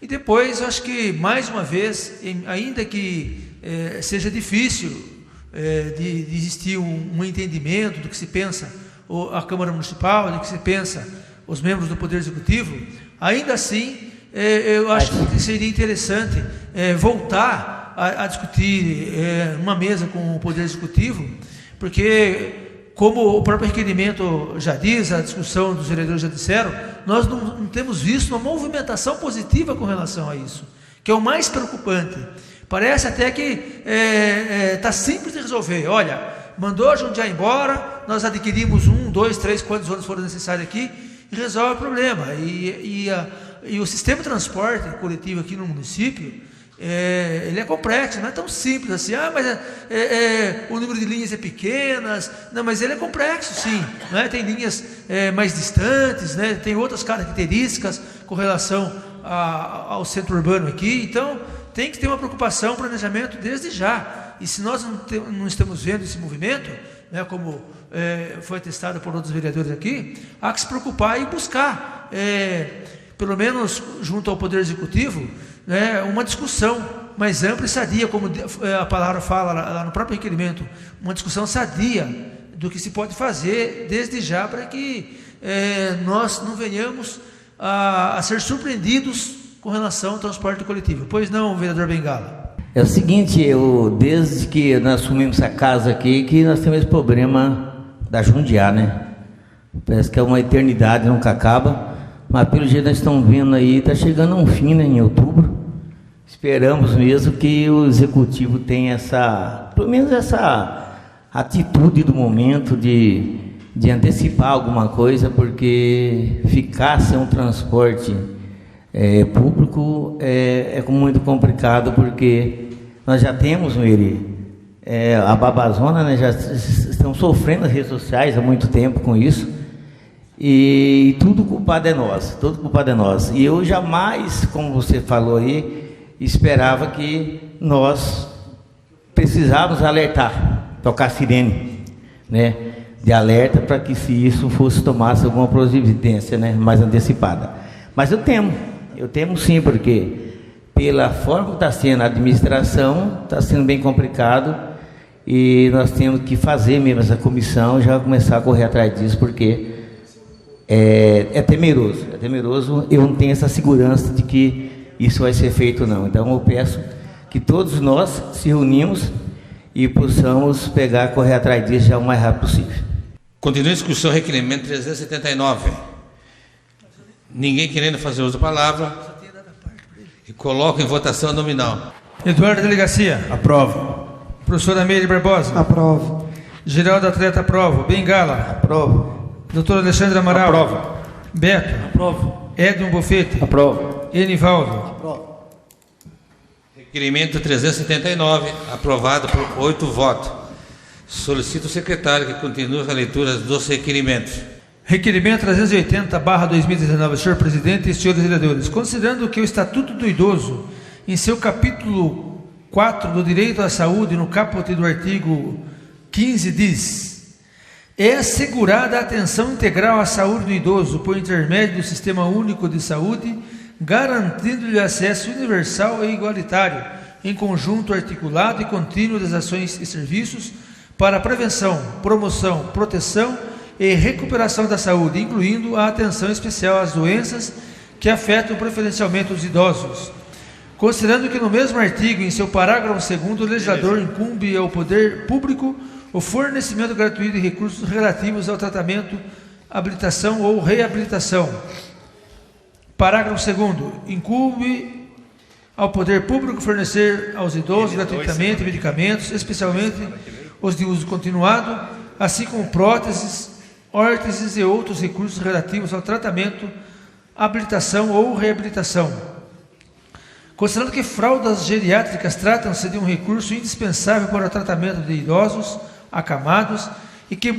e depois, eu acho que, mais uma vez, ainda que seja difícil de existir um entendimento do que se pensa a Câmara Municipal, do que se pensa os membros do Poder Executivo, ainda assim, eu acho que seria interessante voltar a discutir numa mesa com o Poder Executivo, porque, como o próprio requerimento já diz, a discussão dos vereadores já disseram, nós não temos visto uma movimentação positiva com relação a isso, que é o mais preocupante. Parece até que está simples de resolver. Olha, mandou a Jundiaí embora, nós adquirimos 1, 2, 3, quantos ônibus forem necessários aqui, e resolve o problema. E o sistema de transporte coletivo aqui no município, ele é complexo, não é tão simples assim. Mas o número de linhas é pequenas. Não, mas ele é complexo, sim, não é? Tem linhas mais distantes, né? Tem outras características com relação ao centro urbano aqui. Então, tem que ter uma preocupação, um planejamento desde já. E se nós não estamos vendo esse movimento, né, como foi atestado por outros vereadores aqui, há que se preocupar e buscar, pelo menos junto ao Poder Executivo, né, uma discussão mais ampla e sadia, como a palavra fala lá no próprio requerimento, uma discussão sadia do que se pode fazer desde já, para que nós não venhamos a ser surpreendidos com relação ao transporte coletivo. Pois não, vereador Bengala? É o seguinte, desde que nós assumimos essa casa aqui, que nós temos esse problema da Jundiá, né? Parece que é uma eternidade, nunca acaba, mas pelo jeito nós estamos vendo aí, está chegando a um fim, né, em outubro. Esperamos mesmo que o Executivo tenha pelo menos essa atitude do momento de antecipar alguma coisa, porque ficar sem um transporte público é muito complicado, porque nós já temos a babazona, né, já estamos sofrendo nas redes sociais há muito tempo com isso, e tudo culpado é nós, e eu jamais, como você falou aí, esperava que nós precisávamos alertar, tocar sirene, né, de alerta, para que se isso fosse tomasse alguma providência, né, mais antecipada. Mas eu temo sim, porque pela forma que está sendo a administração, está sendo bem complicado, e nós temos que fazer mesmo essa comissão, já começar a correr atrás disso, porque é temeroso, eu não tenho essa segurança de que isso vai ser feito não. Então eu peço que todos nós se reunimos e possamos correr atrás disso já o mais rápido possível. Continua a discussão, requerimento 379. Ninguém querendo fazer uso da palavra, e coloco em votação nominal. Eduardo Delegacia. Aprovo. Professora Meire Barbosa. Aprovo. Geraldo Atleta, aprovo. Bengala. Aprovo. Doutor Alexandre Amaral. Aprovo. Beto. Aprovo. Edson Bofete. Aprovo. Enivaldo. Aprovo. Requerimento 379, aprovado por 8 votos. Solicito ao secretário que continue a leitura dos requerimentos. Requerimento 380/2019, senhor presidente e senhores vereadores. Considerando que o Estatuto do Idoso, em seu capítulo 4 do Direito à Saúde, no caput do artigo 15, diz: é assegurada a atenção integral à saúde do idoso por intermédio do Sistema Único de Saúde, garantindo-lhe acesso universal e igualitário, em conjunto articulado e contínuo das ações e serviços para a prevenção, promoção, proteção e recuperação da saúde, incluindo a atenção especial às doenças que afetam preferencialmente os idosos. Considerando que no mesmo artigo, em seu parágrafo 2º, o legislador incumbe ao poder público o fornecimento gratuito de recursos relativos ao tratamento, habilitação ou reabilitação. Parágrafo 2º, incumbe ao poder público fornecer aos idosos gratuitamente medicamentos, especialmente os de uso continuado, assim como próteses, órteses e outros recursos relativos ao tratamento, habilitação ou reabilitação. Considerando que fraldas geriátricas tratam-se de um recurso indispensável para o tratamento de idosos acamados e que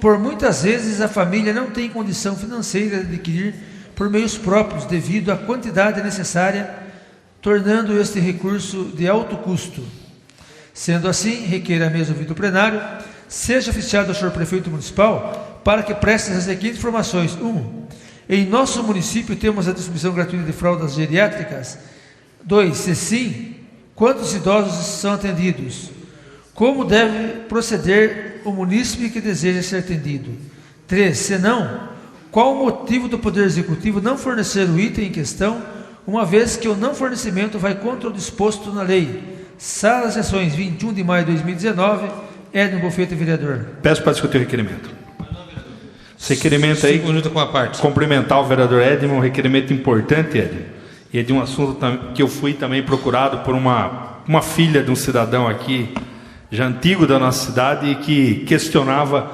por muitas vezes a família não tem condição financeira de adquirir por meios próprios devido à quantidade necessária, tornando este recurso de alto custo. Sendo assim, requer a mesa ouvido plenário, seja oficiado ao senhor prefeito municipal para que preste as seguintes informações. 1. Em nosso município temos a distribuição gratuita de fraldas geriátricas. 2. Se sim, quantos idosos são atendidos? Como deve proceder o munícipe que deseja ser atendido? 3. Se não, qual o motivo do Poder Executivo não fornecer o item em questão, uma vez que o não fornecimento vai contra o disposto na lei? Sala de Sessões, 21 de maio de 2019, Edno Bofete, vereador. Peço para discutir o requerimento. Esse requerimento aí, 5 minutos com a parte. cumprimentar o vereador Edmo, um requerimento importante, Edmo, e é de um assunto que eu fui também procurado por uma filha de um cidadão aqui, já antigo da nossa cidade, e que questionava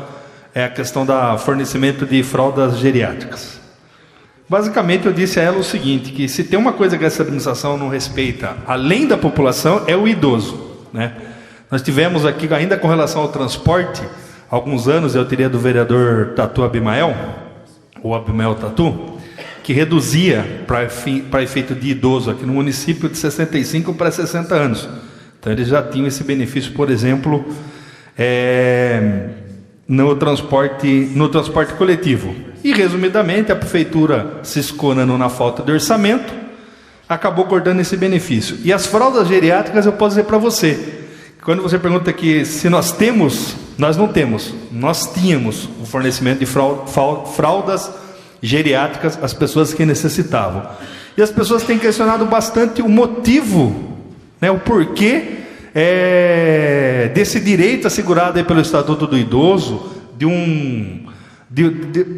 a questão do fornecimento de fraldas geriátricas. Basicamente, eu disse a ela o seguinte, que se tem uma coisa que essa administração não respeita, além da população, é o idoso, né? Nós tivemos aqui, ainda com relação ao transporte, alguns anos, eu teria do vereador Tatu Abimael, ou Abimael Tatu, que reduzia para efeito de idoso aqui no município de 65 para 60 anos. Então, eles já tinham esse benefício, por exemplo, no transporte coletivo. E, resumidamente, a prefeitura, se esconando na falta de orçamento, acabou cortando esse benefício. E as fraldas geriátricas, eu posso dizer para você, quando você pergunta aqui se nós temos, nós não temos. Nós tínhamos o fornecimento de fraldas geriátricas às pessoas que necessitavam. E as pessoas têm questionado bastante o motivo né? O porquê desse direito assegurado aí pelo Estatuto do Idoso,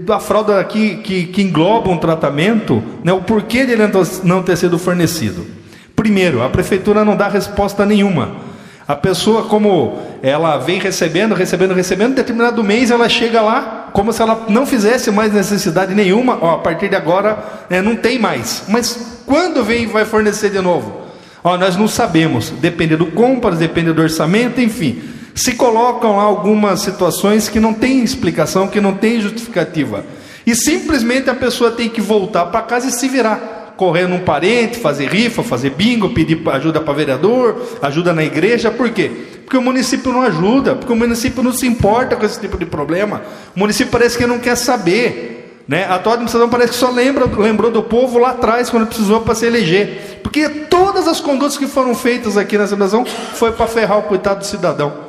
da fralda que engloba um tratamento, né? O porquê dele não ter sido fornecido. Primeiro, a prefeitura não dá resposta nenhuma. A pessoa, como ela vem recebendo, em determinado mês ela chega lá, como se ela não fizesse mais necessidade nenhuma, a partir de agora não tem mais. Mas quando vai fornecer de novo? Nós não sabemos, depende do compras, depende do orçamento, enfim. Se colocam lá algumas situações que não tem explicação, que não tem justificativa. E simplesmente a pessoa tem que voltar para casa e se virar. Correr num parente, fazer rifa, fazer bingo, pedir ajuda para vereador, ajuda na igreja. Por quê? Porque o município não ajuda, porque o município não se importa com esse tipo de problema. O município parece que não quer saber, né? A atual administração parece que só lembrou do povo lá atrás, quando precisou para se eleger. Porque todas as condutas que foram feitas aqui nessa nação foi para ferrar o coitado do cidadão.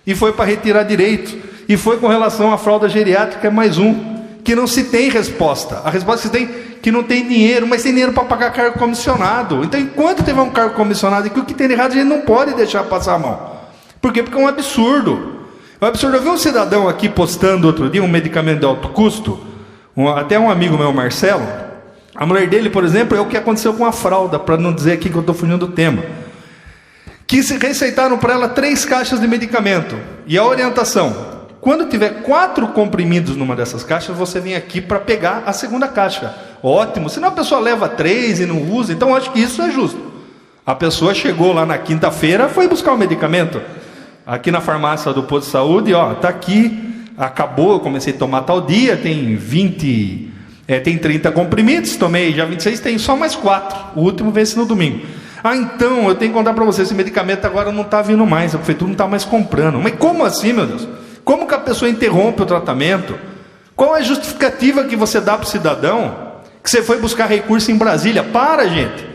E foi para retirar direito. E foi com relação à fralda geriátrica, mais um, que não se tem resposta. A resposta que se tem que não tem dinheiro, mas tem dinheiro para pagar cargo comissionado. Então, enquanto tiver um cargo comissionado e que o que tem de errado, a gente não pode deixar passar a mão. Por quê? Porque é um absurdo. É um absurdo. Eu vi um cidadão aqui postando outro dia um medicamento de alto custo, até um amigo meu, Marcelo. A mulher dele, por exemplo, é o que aconteceu com a fralda, para não dizer aqui que eu estou fugindo do tema. Que se receitaram para ela 3 caixas de medicamento. E a orientação: quando tiver 4 comprimidos numa dessas caixas, você vem aqui para pegar a segunda caixa. Ótimo, senão a pessoa leva 3 e não usa. Então eu acho que isso é justo. A pessoa chegou lá na quinta-feira, foi buscar o medicamento aqui na farmácia do posto de saúde, tá aqui, acabou, eu comecei a tomar tal dia, tem 30 comprimidos, tomei já 26, tem só mais 4, o último vence no domingo. Então eu tenho que contar para você, esse medicamento agora não está vindo mais, a prefeitura não está mais comprando. Mas como assim, meu Deus? Como que a pessoa interrompe o tratamento? Qual é a justificativa que você dá para o cidadão? Que você foi buscar recurso em Brasília? Gente.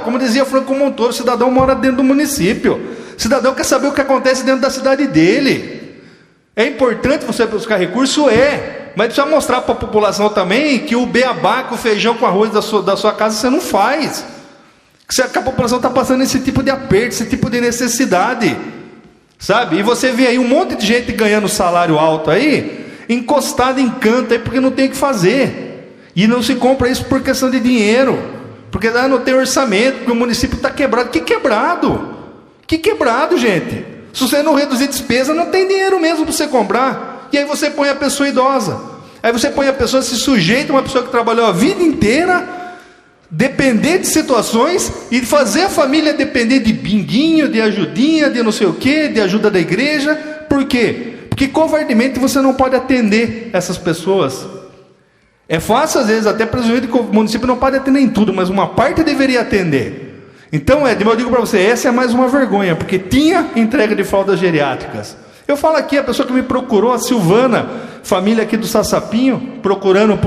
Como dizia Franco Montoro, o cidadão mora dentro do município. O cidadão quer saber o que acontece dentro da cidade dele. É importante você buscar recurso? Mas precisa mostrar para a população também que o beabá, que o feijão com arroz da sua casa você não faz. Que a população está passando esse tipo de aperto, esse tipo de necessidade. Sabe? E você vê aí um monte de gente ganhando salário alto aí, encostado em canto aí porque não tem o que fazer. E não se compra isso por questão de dinheiro, porque não tem orçamento, porque o município está quebrado. Que quebrado? Que quebrado, gente? Se você não reduzir despesa, não tem dinheiro mesmo para você comprar. E aí você põe a pessoa idosa. Aí você põe a pessoa, se sujeita a uma pessoa que trabalhou a vida inteira, depender de situações e fazer a família depender de binguinho, de ajudinha, de não sei o quê, de ajuda da igreja. Por quê? Porque covardemente você não pode atender essas pessoas. É fácil às vezes até presumir que o município não pode atender em tudo, mas uma parte deveria atender. Então, eu digo para você, essa é mais uma vergonha, porque tinha entrega de fraldas geriátricas. Eu falo aqui, a pessoa que me procurou, a Silvana, família aqui do Sassapinho, procurando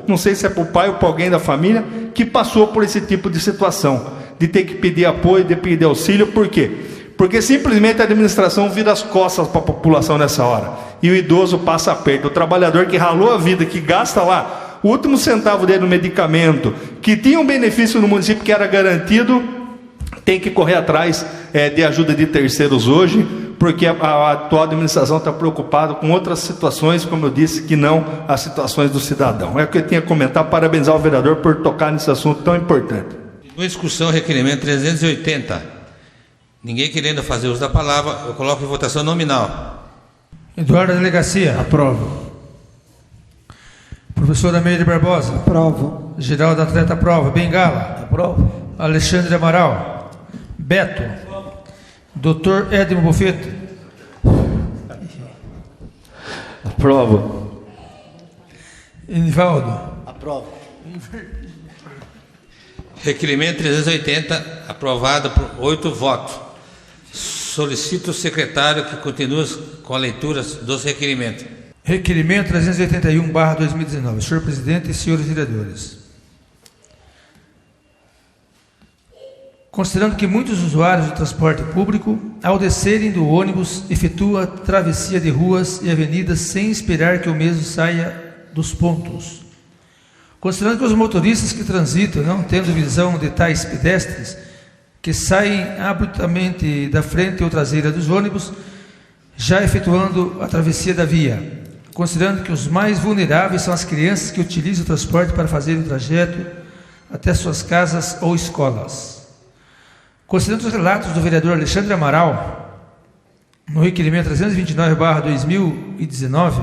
não sei se é para o pai ou para alguém da família, que passou por esse tipo de situação, de ter que pedir apoio, de pedir auxílio. Por quê? Porque simplesmente a administração vira as costas para a população nessa hora, e o idoso passa aperto. O trabalhador que ralou a vida, que gasta lá o último centavo dele no medicamento, que tinha um benefício no município que era garantido, tem que correr atrás de ajuda de terceiros hoje, porque a atual administração está preocupada com outras situações, como eu disse, que não as situações do cidadão. É o que eu tinha a comentar. Parabenizar o vereador por tocar nesse assunto tão importante. Em discussão, requerimento 380. Ninguém querendo fazer uso da palavra, eu coloco em votação nominal. Eduardo da Delegacia. Aprovo. Professor Amélia Barbosa. Aprovo. Geraldo Atleta aprova. Bengala. Aprovo. Alexandre Amaral. Beto. Dr. Edmo Bofeto. Aprovo. Enivaldo. Aprovo. Requerimento 380, aprovado por 8 votos. Solicito o secretário que continue com a leitura dos requerimentos. Requerimento 381/2019. Senhor presidente e senhores vereadores. Considerando que muitos usuários do transporte público, ao descerem do ônibus, efetuam a travessia de ruas e avenidas sem esperar que o mesmo saia dos pontos. Considerando que os motoristas que transitam, não tendo visão de tais pedestres, que saem abruptamente da frente ou traseira dos ônibus, já efetuando a travessia da via, considerando que os mais vulneráveis são as crianças que utilizam o transporte para fazerem o trajeto até suas casas ou escolas. Considerando os relatos do vereador Alexandre Amaral, no requerimento 329/2019,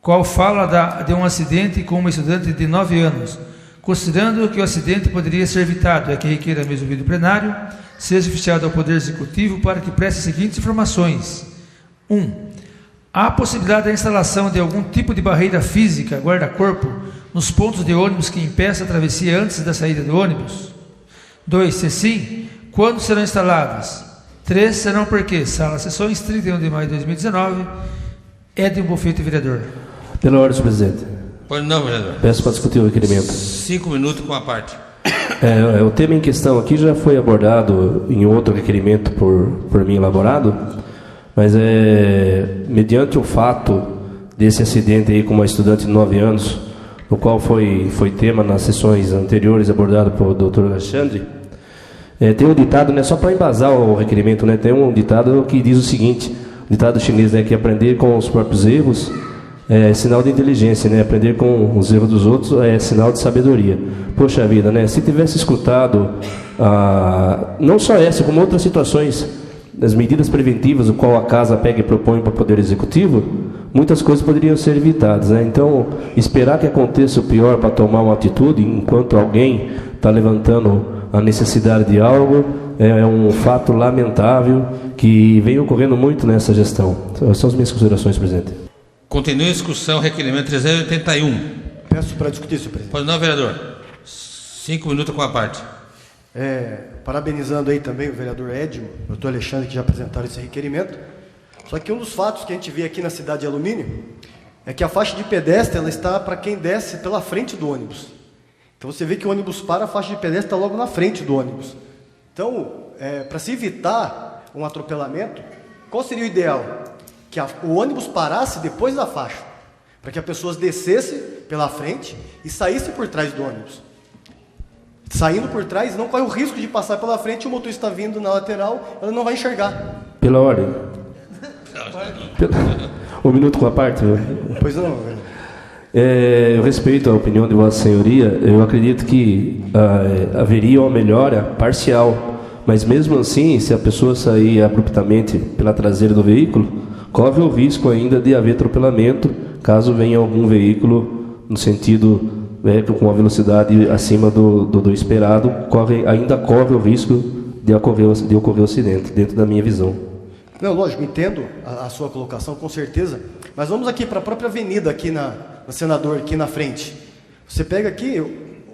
qual fala de um acidente com uma estudante de 9 anos, considerando que o acidente poderia ser evitado, é que requer mesmo ouvido plenário, seja oficiado ao Poder Executivo para que preste as seguintes informações. 1. Há a possibilidade da instalação de algum tipo de barreira física, guarda-corpo, nos pontos de ônibus que impeça a travessia antes da saída do ônibus? 2. Se sim, quando serão instaladas? 3. Serão por quê? Sala Sessões, 31 de maio de 2019. Edson Bofeito, vereador. Pela ordem, senhor presidente. Pois não, vereador. Peço para discutir o requerimento. 5 minutos com a parte. O tema em questão aqui já foi abordado em outro requerimento por mim elaborado, mas mediante o fato desse acidente aí com uma estudante de 9 anos, no qual foi tema nas sessões anteriores abordado pelo Dr. Alexandre, tem um ditado, só para embasar o requerimento, tem um ditado que diz o seguinte, o ditado chinês, que aprender com os próprios erros é sinal de inteligência, aprender com os erros dos outros é sinal de sabedoria. Poxa vida, se tivesse escutado não só essa, como outras situações, das medidas preventivas, o qual a casa pega e propõe para o Poder Executivo, muitas coisas poderiam ser evitadas. Então, esperar que aconteça o pior para tomar uma atitude, enquanto alguém está levantando a necessidade de algo, é um fato lamentável que vem ocorrendo muito nessa gestão. Essas são as minhas considerações, presidente. Continua a discussão, requerimento 381. Peço para discutir, senhor presidente. Pois não, vereador. 5 minutos com a parte. Parabenizando aí também o vereador Edmo, o doutor Alexandre, que já apresentaram esse requerimento. Só que um dos fatos que a gente vê aqui na cidade de Alumínio é que a faixa de pedestre ela está para quem desce pela frente do ônibus. Então você vê que o ônibus para, a faixa de pedestre está logo na frente do ônibus. Então, para se evitar um atropelamento, qual seria o ideal? Que o ônibus parasse depois da faixa, para que as pessoas descessem pela frente e saíssem por trás do ônibus. Saindo por trás, não corre o risco de passar pela frente e o motorista vindo na lateral, ela não vai enxergar. Pela ordem. Um minuto com a parte. Pois não, velho. Eu respeito a opinião de Vossa Senhoria. Eu acredito que haveria uma melhora parcial, mas mesmo assim, se a pessoa sair abruptamente pela traseira do veículo, corre o risco ainda de haver atropelamento, caso venha algum veículo no sentido com uma velocidade acima do esperado, ainda corre o risco de ocorrer o acidente, dentro da minha visão. Não, lógico, entendo a sua colocação, com certeza, mas vamos aqui para a própria avenida, aqui na Senador, aqui na frente. Você pega aqui,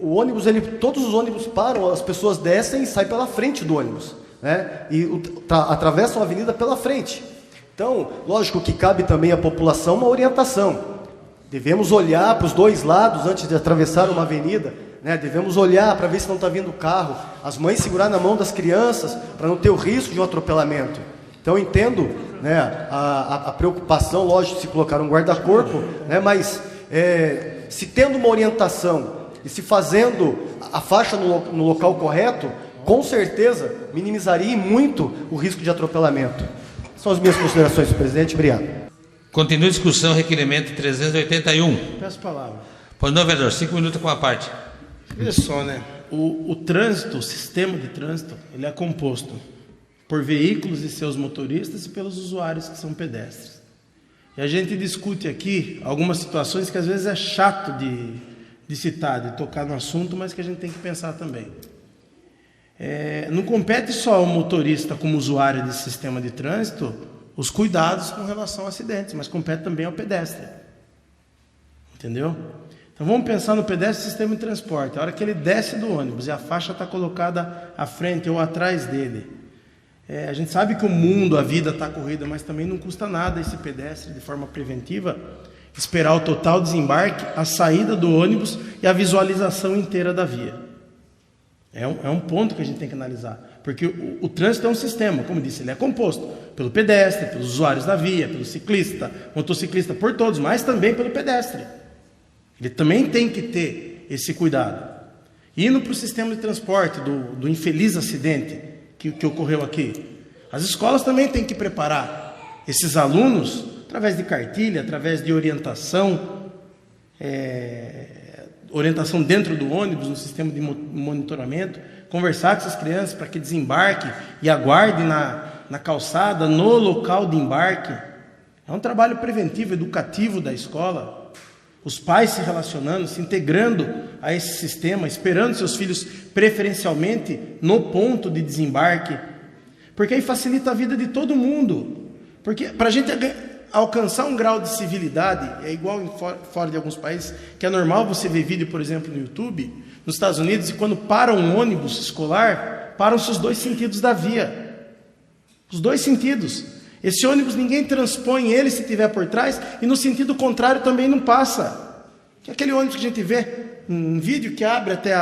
o ônibus, todos os ônibus param, as pessoas descem e saem pela frente do ônibus, e atravessam a avenida pela frente. Então, lógico que cabe também à população uma orientação. Devemos olhar para os dois lados antes de atravessar uma avenida, Devemos olhar para ver se não está vindo carro, as mães segurar na mão das crianças para não ter o risco de um atropelamento. Então, eu entendo a preocupação, lógico, de se colocar um guarda-corpo, mas se tendo uma orientação e se fazendo a faixa no local correto, com certeza minimizaria muito o risco de atropelamento. São as minhas considerações, senhor presidente. Obrigado. Continua a discussão, requerimento 381. Peço palavra. Pois não, vereador. 5 minutos com a parte. Veja só, o trânsito, o sistema de trânsito, ele é composto por veículos e seus motoristas e pelos usuários que são pedestres. E a gente discute aqui algumas situações que às vezes é chato de citar, de tocar no assunto, mas que a gente tem que pensar também. Não compete só ao motorista como usuário desse sistema de trânsito os cuidados com relação a acidentes, mas compete também ao pedestre. Entendeu? Então vamos pensar no pedestre sistema de transporte. A hora que ele desce do ônibus e a faixa está colocada à frente ou atrás dele, a gente sabe que o mundo, a vida está corrida, mas também não custa nada esse pedestre, de forma preventiva, esperar o total desembarque, a saída do ônibus e a visualização inteira da via. É um ponto que a gente tem que analisar, porque o trânsito é um sistema, como disse, ele é composto pelo pedestre, pelos usuários da via, pelo ciclista, motociclista, por todos, mas também pelo pedestre. Ele também tem que ter esse cuidado. Indo para o sistema de transporte do infeliz acidente que ocorreu aqui. As escolas também têm que preparar esses alunos através de cartilha, através de orientação dentro do ônibus, no sistema de monitoramento, conversar com essas crianças para que desembarquem e aguardem na calçada, no local de embarque. É um trabalho preventivo, educativo da escola. Os pais se relacionando, se integrando a esse sistema, esperando seus filhos preferencialmente no ponto de desembarque, porque aí facilita a vida de todo mundo. Porque para a gente alcançar um grau de civilidade, é igual fora de alguns países, que é normal você ver vídeo, por exemplo, no YouTube, nos Estados Unidos, e quando para um ônibus escolar, param-se os dois sentidos da via. Os dois sentidos. Esse ônibus ninguém transpõe ele se estiver por trás, e no sentido contrário também não passa. Que é aquele ônibus que a gente vê em vídeo que abre até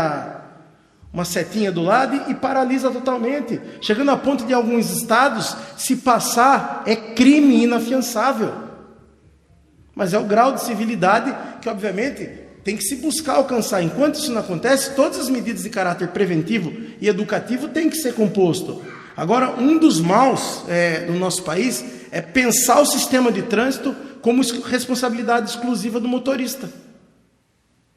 uma setinha do lado e paralisa totalmente. Chegando a ponto de alguns estados, se passar, é crime inafiançável. Mas é o grau de civilidade que, obviamente, tem que se buscar alcançar. Enquanto isso não acontece, todas as medidas de caráter preventivo e educativo têm que ser composto. Agora, um dos maus do nosso país é pensar o sistema de trânsito como responsabilidade exclusiva do motorista.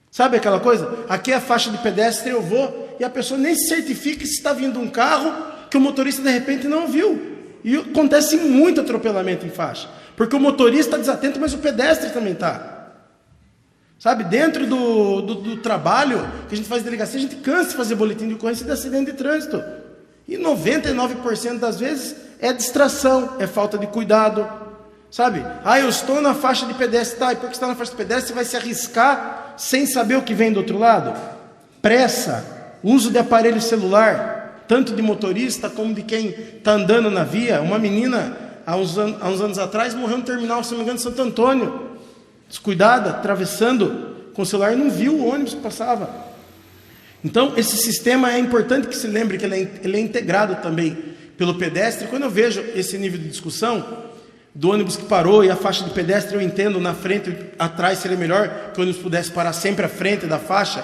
Sabe aquela coisa? Aqui é a faixa de pedestre, eu vou, e a pessoa nem se certifica se está vindo um carro que o motorista de repente não viu. E acontece muito atropelamento em faixa, porque o motorista está desatento, mas o pedestre também está. Sabe, dentro do trabalho que a gente faz delegacia, a gente cansa de fazer boletim de ocorrência de acidente de trânsito. E 99% das vezes é distração, é falta de cuidado. Sabe? Eu estou na faixa de pedestre, e porque está na faixa de pedestre, você vai se arriscar sem saber o que vem do outro lado? Pressa, uso de aparelho celular, tanto de motorista como de quem está andando na via. Uma menina, há uns anos atrás, morreu no terminal, se não me engano, de Santo Antônio. Descuidada, atravessando com o celular, não viu o ônibus que passava. Então, esse sistema é importante que se lembre que ele é integrado também pelo pedestre. Quando eu vejo esse nível de discussão do ônibus que parou e a faixa de pedestre, eu entendo, na frente e atrás seria melhor que o ônibus pudesse parar sempre à frente da faixa,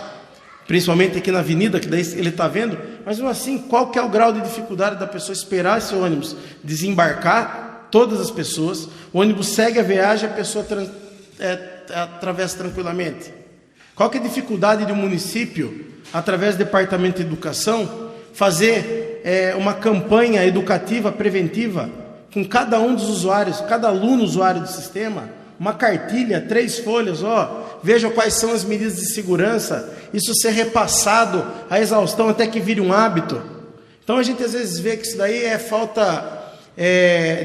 principalmente aqui na avenida, que daí ele está vendo. Mas assim, qual que é o grau de dificuldade da pessoa esperar esse ônibus desembarcar todas as pessoas, o ônibus segue a viagem, a pessoa atravessa tranquilamente? Qual que é a dificuldade de um município, através do Departamento de Educação, fazer uma campanha educativa preventiva com cada um dos usuários, cada aluno usuário do sistema, uma cartilha, 3 folhas, veja quais são as medidas de segurança, isso ser repassado à exaustão até que vire um hábito. Então a gente às vezes vê que isso daí é falta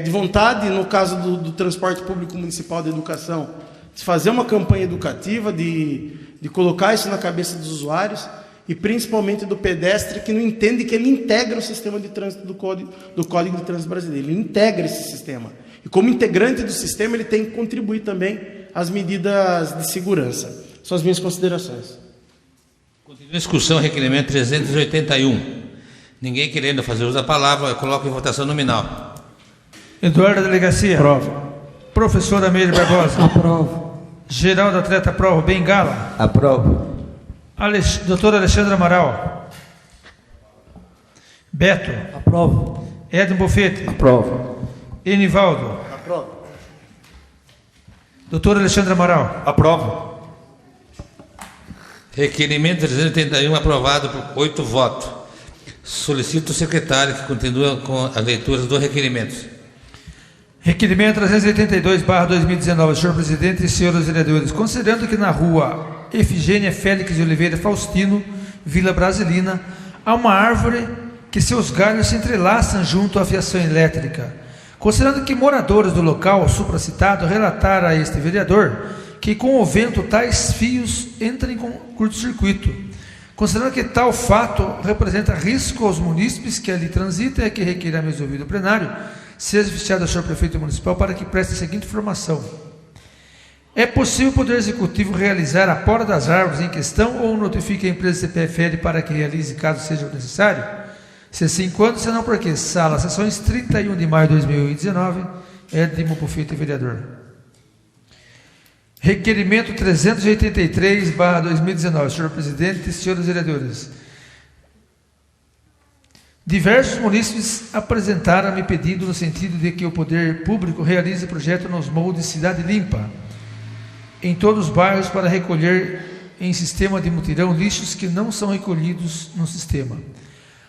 de vontade, no caso do transporte público municipal de educação, de fazer uma campanha educativa, de colocar isso na cabeça dos usuários, e principalmente do pedestre, que não entende que ele integra o sistema de trânsito do Código de Trânsito Brasileiro. Ele integra esse sistema. E como integrante do sistema, ele tem que contribuir também às medidas de segurança. São as minhas considerações. Continua a discussão, requerimento 381. Ninguém querendo fazer uso da palavra, eu coloco em votação nominal. Eduardo da Delegacia. Aprova. Professor Amélia Barbosa. Aprova. Geraldo Atleta aprova. Bengala. Aprova. Doutor Alexandre Amaral. Beto. Aprova. Edmo Bofete. Aprova. Enivaldo. Aprova. Doutor Alexandre Amaral. Aprova. Requerimento 381 aprovado por 8 votos. Solicito o secretário que continue com as leituras do requerimento. Requerimento 382/2019, senhor presidente e senhores vereadores. Considerando que na rua Efigênia Félix de Oliveira Faustino, Vila Brasilina, há uma árvore que seus galhos se entrelaçam junto à fiação elétrica. Considerando que moradores do local supracitado relataram a este vereador que com o vento tais fios entram em curto-circuito. Considerando que tal fato representa risco aos munícipes que ali transitam, é que requeirá resolvido o plenário seja oficiado ao senhor prefeito municipal para que preste a seguinte informação. É possível o Poder Executivo realizar a poda das árvores em questão ou notifique a empresa CPFL para que realize caso seja necessário? Se sim, quando, se não, por quê? Sala, sessões 31 de maio de 2019, Edmo Bofete, vereador. Requerimento 383/2019, senhor presidente e senhores vereadores. Diversos munícipes apresentaram-me pedido no sentido de que o poder público realize projeto nos moldes Cidade Limpa, em todos os bairros, para recolher em sistema de mutirão lixos que não são recolhidos no sistema.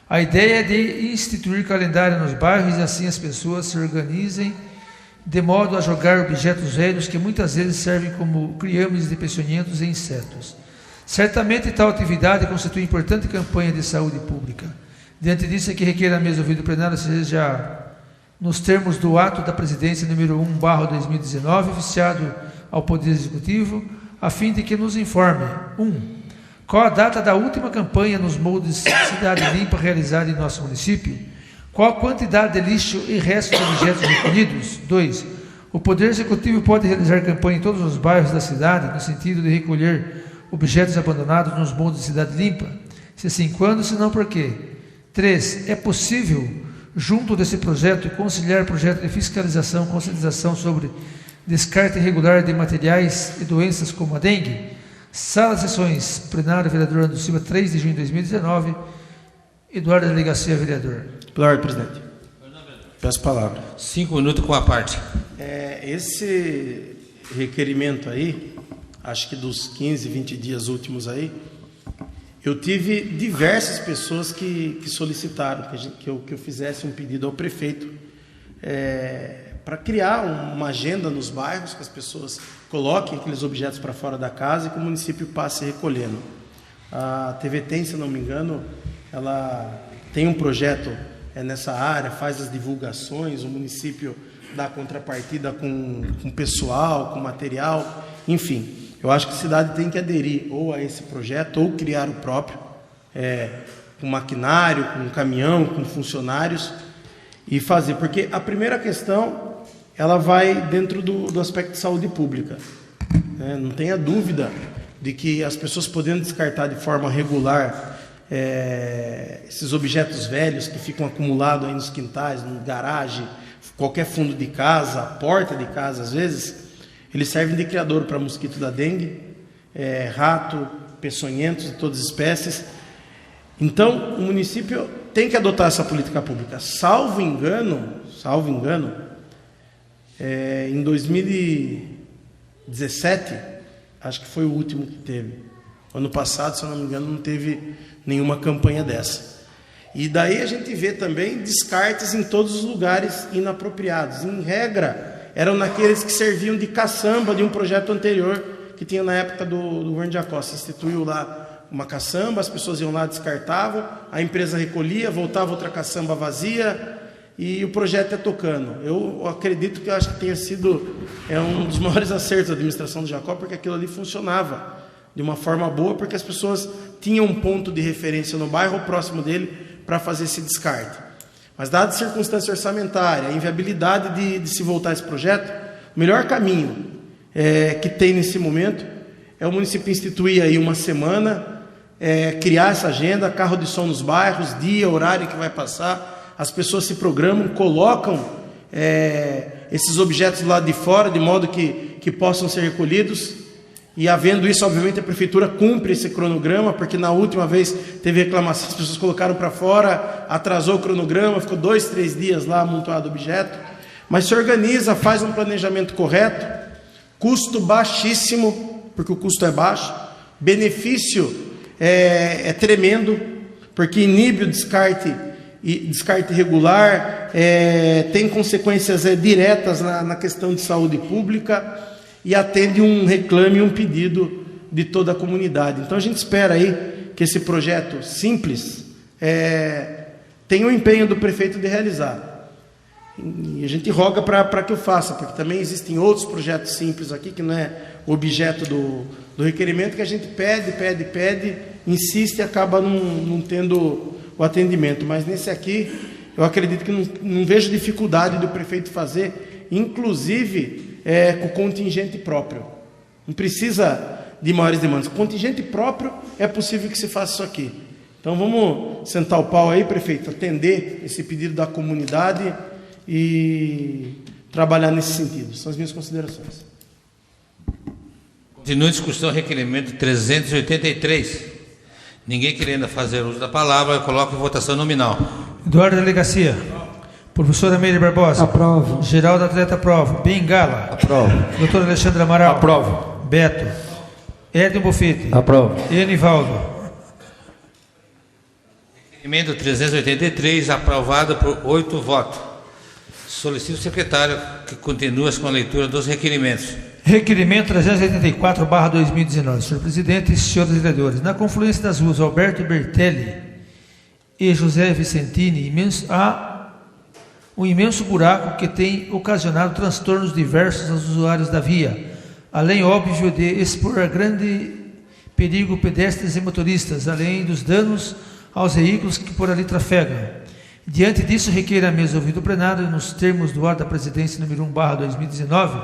A ideia é de instituir calendário nos bairros e assim as pessoas se organizem de modo a jogar objetos velhos que muitas vezes servem como criames de peçonhentos e insetos. Certamente tal atividade constitui importante campanha de saúde pública. Diante disso é que requer a mesa ouvido plenário seja nos termos do ato da presidência número 1/2019, oficiado ao Poder Executivo, a fim de que nos informe: 1. Qual a data da última campanha nos moldes Cidade Limpa realizada em nosso município? Qual a quantidade de lixo e restos de objetos recolhidos? 2. O Poder Executivo pode realizar campanha em todos os bairros da cidade, no sentido de recolher objetos abandonados nos moldes de Cidade Limpa? Se sim, quando? Se não, por quê? 3. É possível, junto desse projeto, conciliar projeto de fiscalização, conscientização sobre descarte irregular de materiais e doenças como a dengue? Sala de sessões, plenário, vereador Anderson Silva, 3 de junho de 2019. Eduardo Delegacia, vereador. Pela ordem, presidente. Peço palavra. 5 minutos com a parte. Esse requerimento aí, acho que dos 15, 20 dias últimos aí, eu tive diversas pessoas que solicitaram que eu fizesse um pedido ao prefeito para criar uma agenda nos bairros, que as pessoas coloquem aqueles objetos para fora da casa e que o município passe recolhendo. A TV Tem, se não me engano, ela tem um projeto nessa área, faz as divulgações, o município dá contrapartida com pessoal, com material, enfim. Eu acho que a cidade tem que aderir ou a esse projeto ou criar o próprio, com maquinário, com caminhão, com funcionários, e fazer. Porque a primeira questão, ela vai dentro do aspecto de saúde pública. Não tenha dúvida de que as pessoas podendo descartar de forma regular esses objetos velhos que ficam acumulados aí nos quintais, no garagem, qualquer fundo de casa, porta de casa, às vezes, eles servem de criador para mosquito da dengue, rato, peçonhentos de todas as espécies. Então, o município tem que adotar essa política pública. Salvo engano, em 2017, acho que foi o último que teve. Ano passado, se eu não me engano, não teve nenhuma campanha dessa. E daí a gente vê também descartes em todos os lugares inapropriados. Em regra, eram naqueles que serviam de caçamba de um projeto anterior que tinha na época do governo de Acosta. Instituiu lá uma caçamba, as pessoas iam lá, descartavam, a empresa recolhia, voltava outra caçamba vazia e o projeto ia tocando. Eu acredito que acho que tenha sido um dos maiores acertos da administração do Jacó, porque aquilo ali funcionava de uma forma boa, porque as pessoas tinham um ponto de referência no bairro ou próximo dele para fazer esse descarte. Mas, dada a circunstância orçamentária, a inviabilidade de se voltar a esse projeto, o melhor caminho que tem nesse momento é o município instituir aí uma semana, criar essa agenda, carro de som nos bairros, dia, horário que vai passar, as pessoas se programam, colocam esses objetos lá de fora, de modo que possam ser recolhidos. E havendo isso, obviamente, a prefeitura cumpre esse cronograma, porque na última vez teve reclamação, as pessoas colocaram para fora, atrasou o cronograma, ficou 2, 3 dias lá amontoado o objeto. Mas se organiza, faz um planejamento correto, custo baixíssimo, porque o custo é baixo, benefício é tremendo, porque inibe o descarte irregular, tem consequências diretas na questão de saúde pública, e atende um reclame e um pedido de toda a comunidade. Então a gente espera aí que esse projeto simples tenha o empenho do prefeito de realizar. E a gente roga para que eu faça, porque também existem outros projetos simples aqui, que não é objeto do requerimento, que a gente pede, insiste e acaba não tendo o atendimento. Mas nesse aqui, eu acredito que não vejo dificuldade do prefeito fazer, inclusive com contingente próprio. Não precisa de maiores demandas. Com contingente próprio é possível que se faça isso aqui. Então vamos sentar o pau aí, prefeito, atender esse pedido da comunidade e trabalhar nesse sentido. São as minhas considerações. Continua a discussão, requerimento 383. Ninguém querendo fazer uso da palavra, eu coloco em votação nominal. Eduardo Delegacia. Professora Meire Barbosa. Aprovo. Geraldo Atleta, aprovo. Bengala. Aprovo. Doutor Alexandre Amaral. Aprovo. Beto. Edson Bofete. Aprovo. Enivaldo. Requerimento 383, aprovado por 8 votos. Solicito o secretário que continue com a leitura dos requerimentos. Requerimento 384/2019. Senhor presidente e senhores vereadores, na confluência das ruas Alberto Bertelli e José Vicentini, há um imenso buraco que tem ocasionado transtornos diversos aos usuários da via, além, óbvio, de expor a grande perigo pedestres e motoristas, além dos danos aos veículos que por ali trafegam. Diante disso, requer a mesa ouvido o plenário, nos termos do ato da presidência número 1/2019,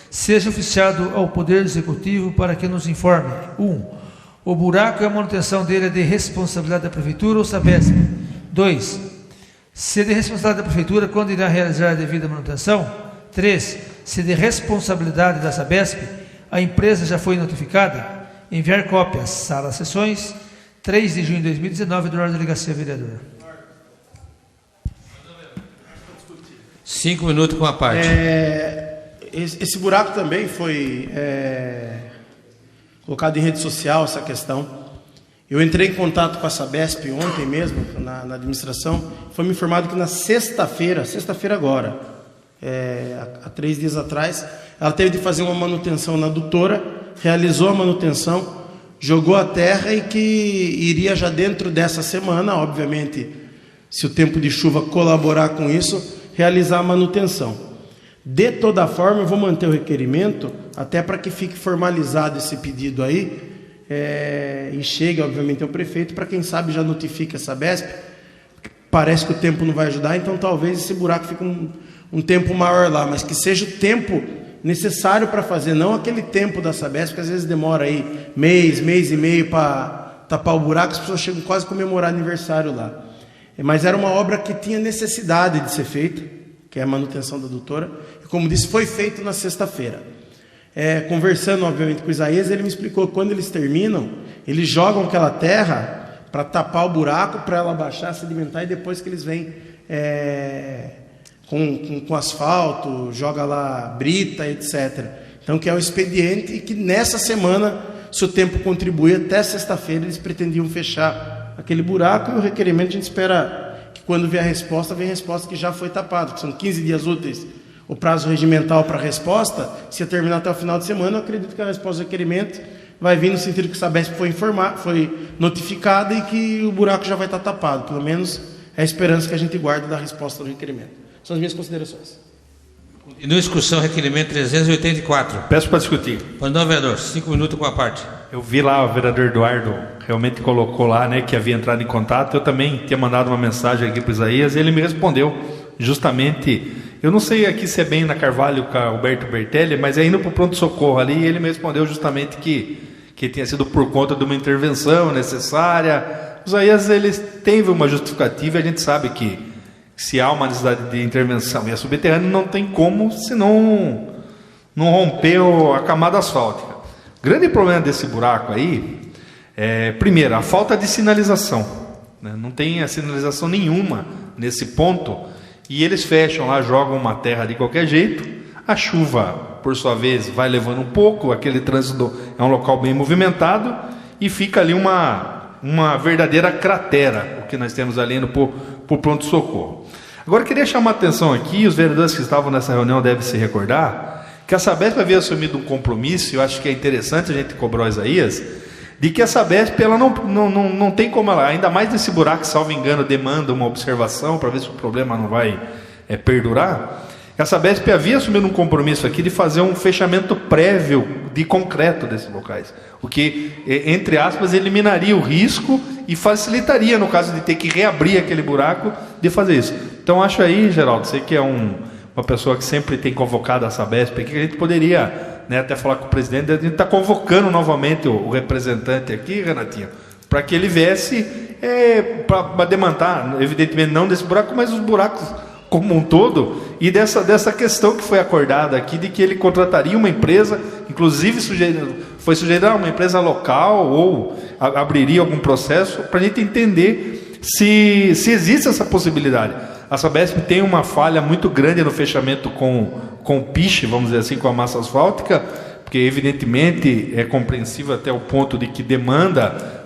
seja oficiado ao Poder Executivo para que nos informe: 1. O buraco e a manutenção dele é de responsabilidade da Prefeitura ou Sabesp. 2. Se de responsabilidade da Prefeitura, quando irá realizar a devida manutenção? 3. Se de responsabilidade da Sabesp, a empresa já foi notificada? Enviar cópias. Sala Sessões, 3 de junho de 2019, Eduardo Delegacia, vereador. 5 minutos com a parte. Esse buraco também foi colocado em rede social, essa questão. Eu entrei em contato com a Sabesp ontem mesmo, na administração. Foi me informado que na sexta-feira agora, há 3 dias atrás, ela teve de fazer uma manutenção na adutora, realizou a manutenção, jogou a terra e que iria já dentro dessa semana, obviamente, se o tempo de chuva colaborar com isso, realizar a manutenção. De toda forma, eu vou manter o requerimento, até para que fique formalizado esse pedido aí, e chegue, obviamente, ao prefeito, para quem sabe já notifica a Sabesp. Parece que o tempo não vai ajudar, então talvez esse buraco fique um tempo maior lá, mas que seja o tempo necessário para fazer, não aquele tempo da Sabesp, que às vezes demora aí mês e meio para tapar o buraco, as pessoas chegam quase a comemorar aniversário lá. Mas era uma obra que tinha necessidade de ser feita, que é a manutenção da adutora, e como disse, foi feito na sexta-feira. Conversando, obviamente, com o Isaías, ele me explicou que quando eles terminam, eles jogam aquela terra para tapar o buraco, para ela baixar, sedimentar, e depois que eles vêm com asfalto, joga lá brita, etc. Então, que é um expediente, e que nessa semana, se o tempo contribuir, até sexta-feira eles pretendiam fechar aquele buraco, e o requerimento a gente espera que quando vier a resposta que já foi tapado, que são 15 dias úteis o prazo regimental para a resposta. Se terminar até o final de semana, eu acredito que a resposta do requerimento vai vir no sentido que o Sabesp foi notificada e que o buraco já vai estar tapado. Pelo menos é a esperança que a gente guarda da resposta do requerimento. São as minhas considerações. E no discussão, requerimento 384. Peço para discutir. Não, vereador, 5 minutos com a parte. Eu vi lá, o vereador Eduardo realmente colocou lá, né, que havia entrado em contato. Eu também tinha mandado uma mensagem aqui para o Isaías, e ele me respondeu justamente. Eu não sei aqui se é bem na Carvalho com a Alberto Bertelli, mas é indo para o pronto-socorro ali, e ele me respondeu justamente que tinha sido por conta de uma intervenção necessária. O Isaías, ele teve uma justificativa, e a gente sabe que se há uma necessidade de intervenção e é subterrâneo, não tem como se não romper a camada asfáltica. O grande problema desse buraco aí primeiro, a falta de sinalização, né? Não tem a sinalização nenhuma nesse ponto, e eles fecham lá, jogam uma terra de qualquer jeito. A chuva, por sua vez, vai levando um pouco, aquele trânsito é um local bem movimentado, e fica ali uma verdadeira cratera, o que nós temos ali indo para o pronto-socorro. Agora, eu queria chamar a atenção aqui, os vereadores que estavam nessa reunião devem se recordar, que a Sabesp havia assumido um compromisso, eu acho que é interessante a gente cobrar o Isaías, de que a Sabesp ela não tem como ela, ainda mais nesse buraco, salvo engano, demanda uma observação para ver se o problema não vai perdurar. A Sabesp havia assumido um compromisso aqui de fazer um fechamento prévio de concreto desses locais, o que, entre aspas, eliminaria o risco e facilitaria, no caso de ter que reabrir aquele buraco, de fazer isso. Então, acho aí, Geraldo, você que é uma pessoa que sempre tem convocado a Sabesp aqui, que a gente poderia, né, até falar com o presidente, a gente está convocando novamente o representante aqui, Renatinho, para que ele viesse para demandar, evidentemente não desse buraco, mas os buracos como um todo, e dessa questão que foi acordada aqui, de que ele contrataria uma empresa, inclusive foi sugerir uma empresa local, ou abriria algum processo, para a gente entender se existe essa possibilidade. A Sabesp tem uma falha muito grande no fechamento com o piche, vamos dizer assim, com a massa asfáltica, porque evidentemente é compreensível até o ponto de que demanda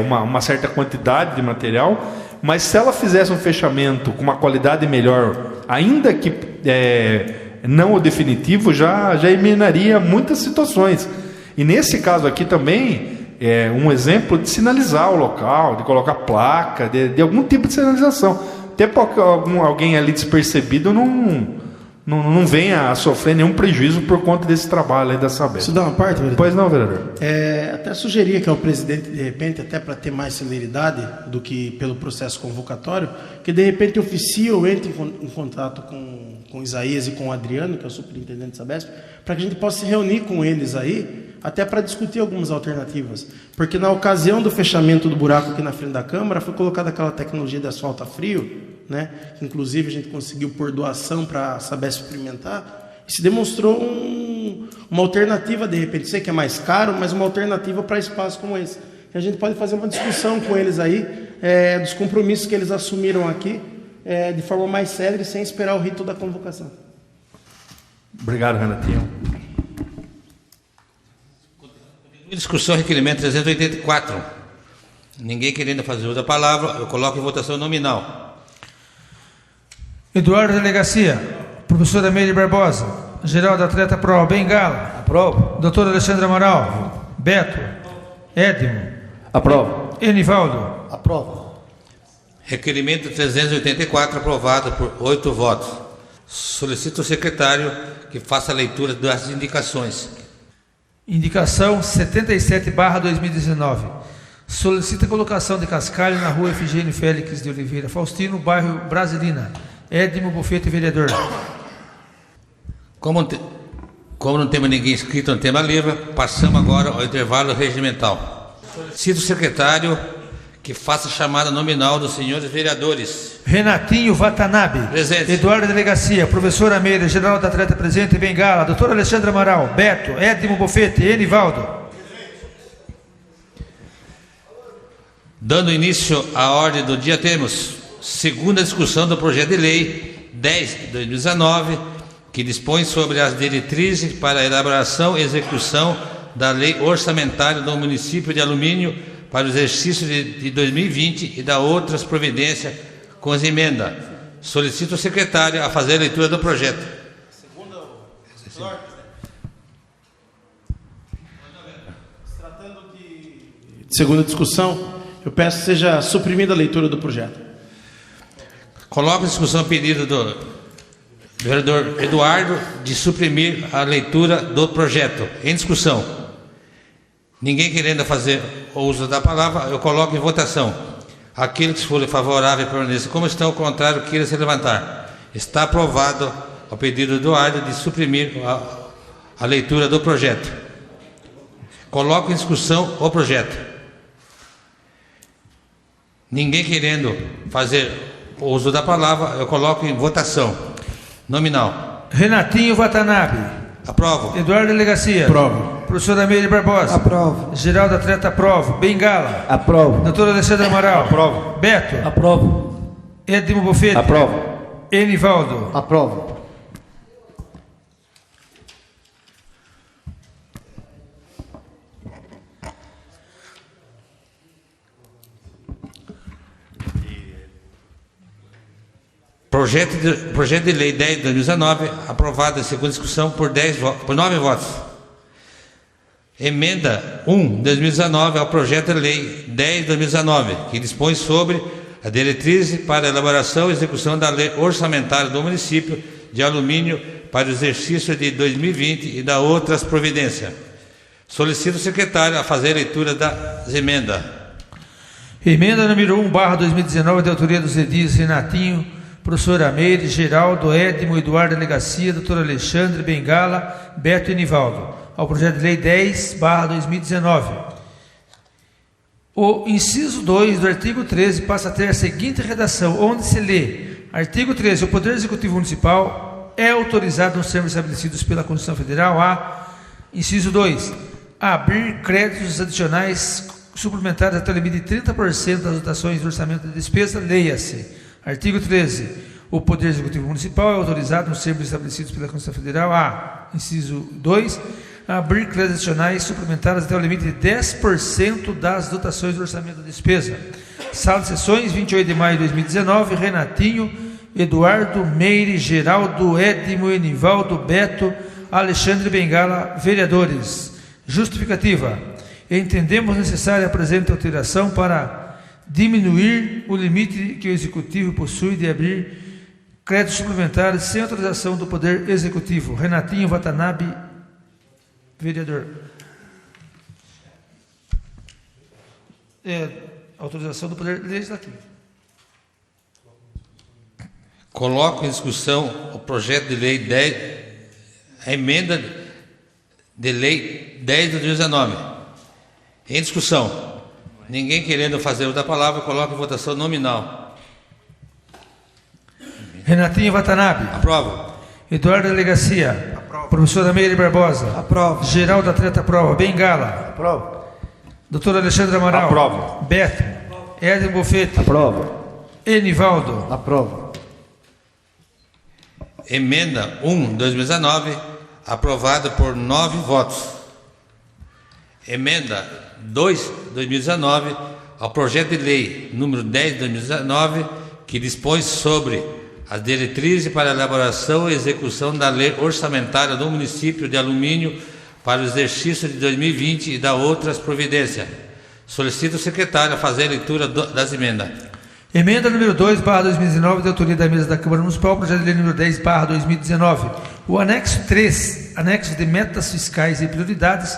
uma certa quantidade de material, mas se ela fizesse um fechamento com uma qualidade melhor, ainda que não o definitivo, já eliminaria muitas situações. E nesse caso aqui também é um exemplo de sinalizar o local, de colocar placa, de algum tipo de sinalização. Até para alguém ali despercebido não venha a sofrer nenhum prejuízo por conta desse trabalho aí da Sabesp. Isso dá uma parte, vereador? Pois não, vereador. Até sugeria que ao presidente, de repente, até para ter mais celeridade do que pelo processo convocatório, que de repente oficie ou entre em contato com Isaías e com o Adriano, que é o superintendente da Sabesp, para que a gente possa se reunir com eles aí, até para discutir algumas alternativas. Porque na ocasião do fechamento do buraco aqui na frente da Câmara, foi colocada aquela tecnologia de asfalto a frio, né? Que inclusive a gente conseguiu por doação para a Sabesp experimentar, e se demonstrou uma alternativa, de repente, sei que é mais caro, mas uma alternativa para espaços como esse. E a gente pode fazer uma discussão com eles aí, dos compromissos que eles assumiram aqui, de forma mais séria e sem esperar o rito da convocação. Obrigado, Renatinho. Discussão, requerimento 384. Ninguém querendo fazer uso da palavra, eu coloco em votação nominal. Eduardo Delegacia, professora Meire Barbosa, Geraldo Atleta Pro, Bengala. Aprovo. Doutor Alexandre Amaral. Beto. Edmo. Aprovo. Enivaldo. Aprovo. Requerimento 384, aprovado por 8 votos. Solicito ao secretário que faça a leitura das indicações. Indicação 77/2019. Solicita a colocação de cascalho na rua Efigênio Félix de Oliveira Faustino, bairro Brasilina. Edmo Bofete, vereador. Como não temos ninguém inscrito no tema livre, passamos agora ao intervalo regimental. Solicito ao secretário que faça a chamada nominal dos senhores vereadores. Renatinho Watanabe. Presente. Eduardo Delegacia, professora Meire, Geraldo Atleta presente, Bengala. Doutor Alexandre Amaral. Beto. Edmo Bofete. Enivaldo. Dando início à ordem do dia, temos segunda discussão do projeto de lei 10 de 2019, que dispõe sobre as diretrizes para a elaboração e execução da lei orçamentária do município de Alumínio para o exercício de 2020 e da outras providências com as emendas. Solicito ao secretário a fazer a leitura do projeto. Segunda discussão, eu peço que seja suprimida a leitura do projeto. Coloco em discussão o pedido do vereador Eduardo de suprimir a leitura do projeto. Em discussão. Ninguém querendo fazer o uso da palavra, eu coloco em votação. Aqueles que forem favoráveis permaneçam como estão, o contrário, queira se levantar. Está aprovado o pedido do Eduardo de suprimir a leitura do projeto. Coloco em discussão o projeto. Ninguém querendo fazer o uso da palavra, eu coloco em votação. Nominal. Renatinho Watanabe. Aprovo. Eduardo Delegacia. Aprovo. Professora Meire Barbosa. Aprovo. Geraldo Atleta Aprovo. Bengala. Aprovo. Doutor Alexandre Amaral. Aprovo. Beto. Aprovo. Edmo Bofete. Aprovo. Enivaldo. Aprovo. Projeto de lei 10 de 2019, aprovado em segunda discussão por 9 votos. Emenda 1 de 2019 ao projeto de lei 10 de 2019, que dispõe sobre a diretriz para a elaboração e execução da lei orçamentária do município de Alumínio para o exercício de 2020 e da outras providências. Solicito o secretário a fazer a leitura das emendas. Emenda número 1/2019, de autoria dos edis Renatinho, professora Meire, Geraldo, Edmo, Eduardo Delegacia, doutor Alexandre, Bengala, Beto e Nivaldo, ao projeto de lei 10/2019. O inciso 2 do artigo 13 passa a ter a seguinte redação, onde se lê: artigo 13, o Poder Executivo Municipal é autorizado nos termos estabelecidos pela Constituição Federal a, inciso 2, abrir créditos adicionais suplementares até o limite de 30% das dotações do orçamento de despesa, leia-se. Artigo 13. O Poder Executivo Municipal é autorizado, nos termos estabelecidos pela Constituição Federal, a, inciso 2, a abrir créditos adicionais suplementares até o limite de 10% das dotações do orçamento de despesa. Sala de Sessões, 28 de maio de 2019, Renatinho, Eduardo, Meire, Geraldo, Edmo, Enivaldo, Beto, Alexandre Bengala, vereadores. Justificativa. Entendemos necessária a presente alteração para diminuir o limite que o Executivo possui de abrir créditos suplementares sem autorização do Poder Executivo. Renatinho Watanabe, vereador. Autorização do Poder Legislativo. Coloco em discussão o projeto de lei 10, a emenda de lei 10 de 2019. Em discussão. Ninguém querendo fazer uso da palavra, coloco em votação nominal. Renatinho Watanabe. Aprovo. Eduardo Delegacia. Aprovo. Professora Meire Barbosa. Aprovo. Geraldo Atleta aprova. Bengala. Aprovo. Doutor Alexandre Amaral. Aprovo. Beto. Éder Bofete. Aprovo. Enivaldo. Aprovo. Emenda 1 de 2019, aprovada por 9 votos. Emenda 2 de 2019, ao projeto de lei número 10 de 2019, que dispõe sobre as diretrizes para a elaboração e execução da lei orçamentária do município de Alumínio para o exercício de 2020 e da outras providências. Solicito o secretário a fazer a leitura das emendas. Emenda número 2/2019, de autoria da mesa da Câmara Municipal, projeto de lei número 10/2019. O anexo 3, anexo de metas fiscais e prioridades,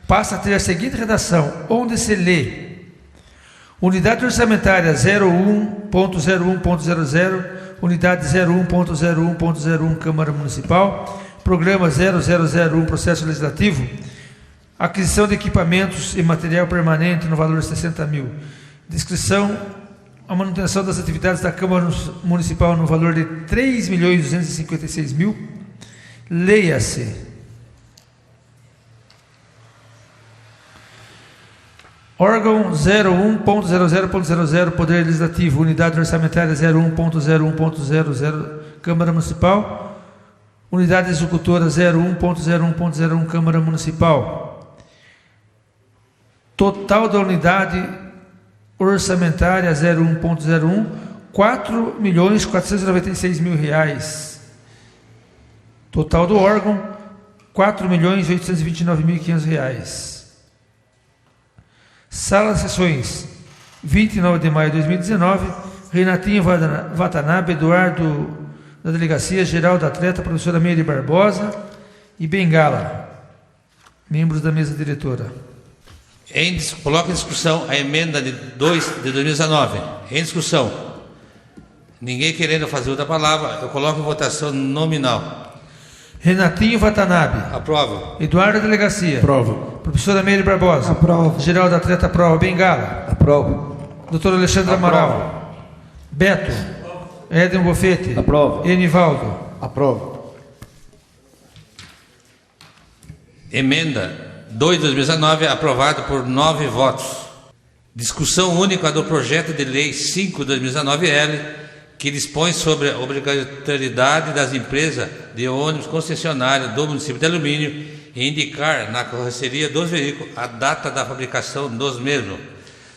passa a ter a seguinte redação, onde se lê: unidade orçamentária 01.01.00, unidade 01.01.01 Câmara Municipal, programa 0001 Processo Legislativo, aquisição de equipamentos e material permanente no valor de 60 mil, descrição, a manutenção das atividades da Câmara Municipal no valor de 3.256.000, leia-se. Órgão 01.00.00 Poder Legislativo, unidade orçamentária 01.01.00 Câmara Municipal, unidade executora 01.01.01 Câmara Municipal. Total da unidade orçamentária 01.01, R$4.496.000. Total do órgão, R$4.829.500. Sala de Sessões, 29 de maio de 2019, Renatinho Watanabe, Eduardo da Delegacia, Geraldo Atleta, professora Meire Barbosa e Bengala, membros da mesa diretora. Coloco em discussão a emenda de 2 de 2019. Em discussão. Ninguém querendo fazer outra palavra, eu coloco em votação nominal. Renatinho Watanabe. Aprovo. Eduardo da Delegacia. Aprovo. Professora Meire Barbosa. Aprovo. Geraldo Atleta aprova. Bengala. Aprovo. Doutor Alexandre Amaral. Beto. Éder Bofete. Aprovo. Enivaldo. Aprovo. Emenda 2 de 2019, aprovado por 9 votos. Discussão única do projeto de lei 5 de 2019-L, que dispõe sobre a obrigatoriedade das empresas de ônibus concessionárias do município de Alumínio em indicar na carroceria dos veículos a data da fabricação dos mesmos.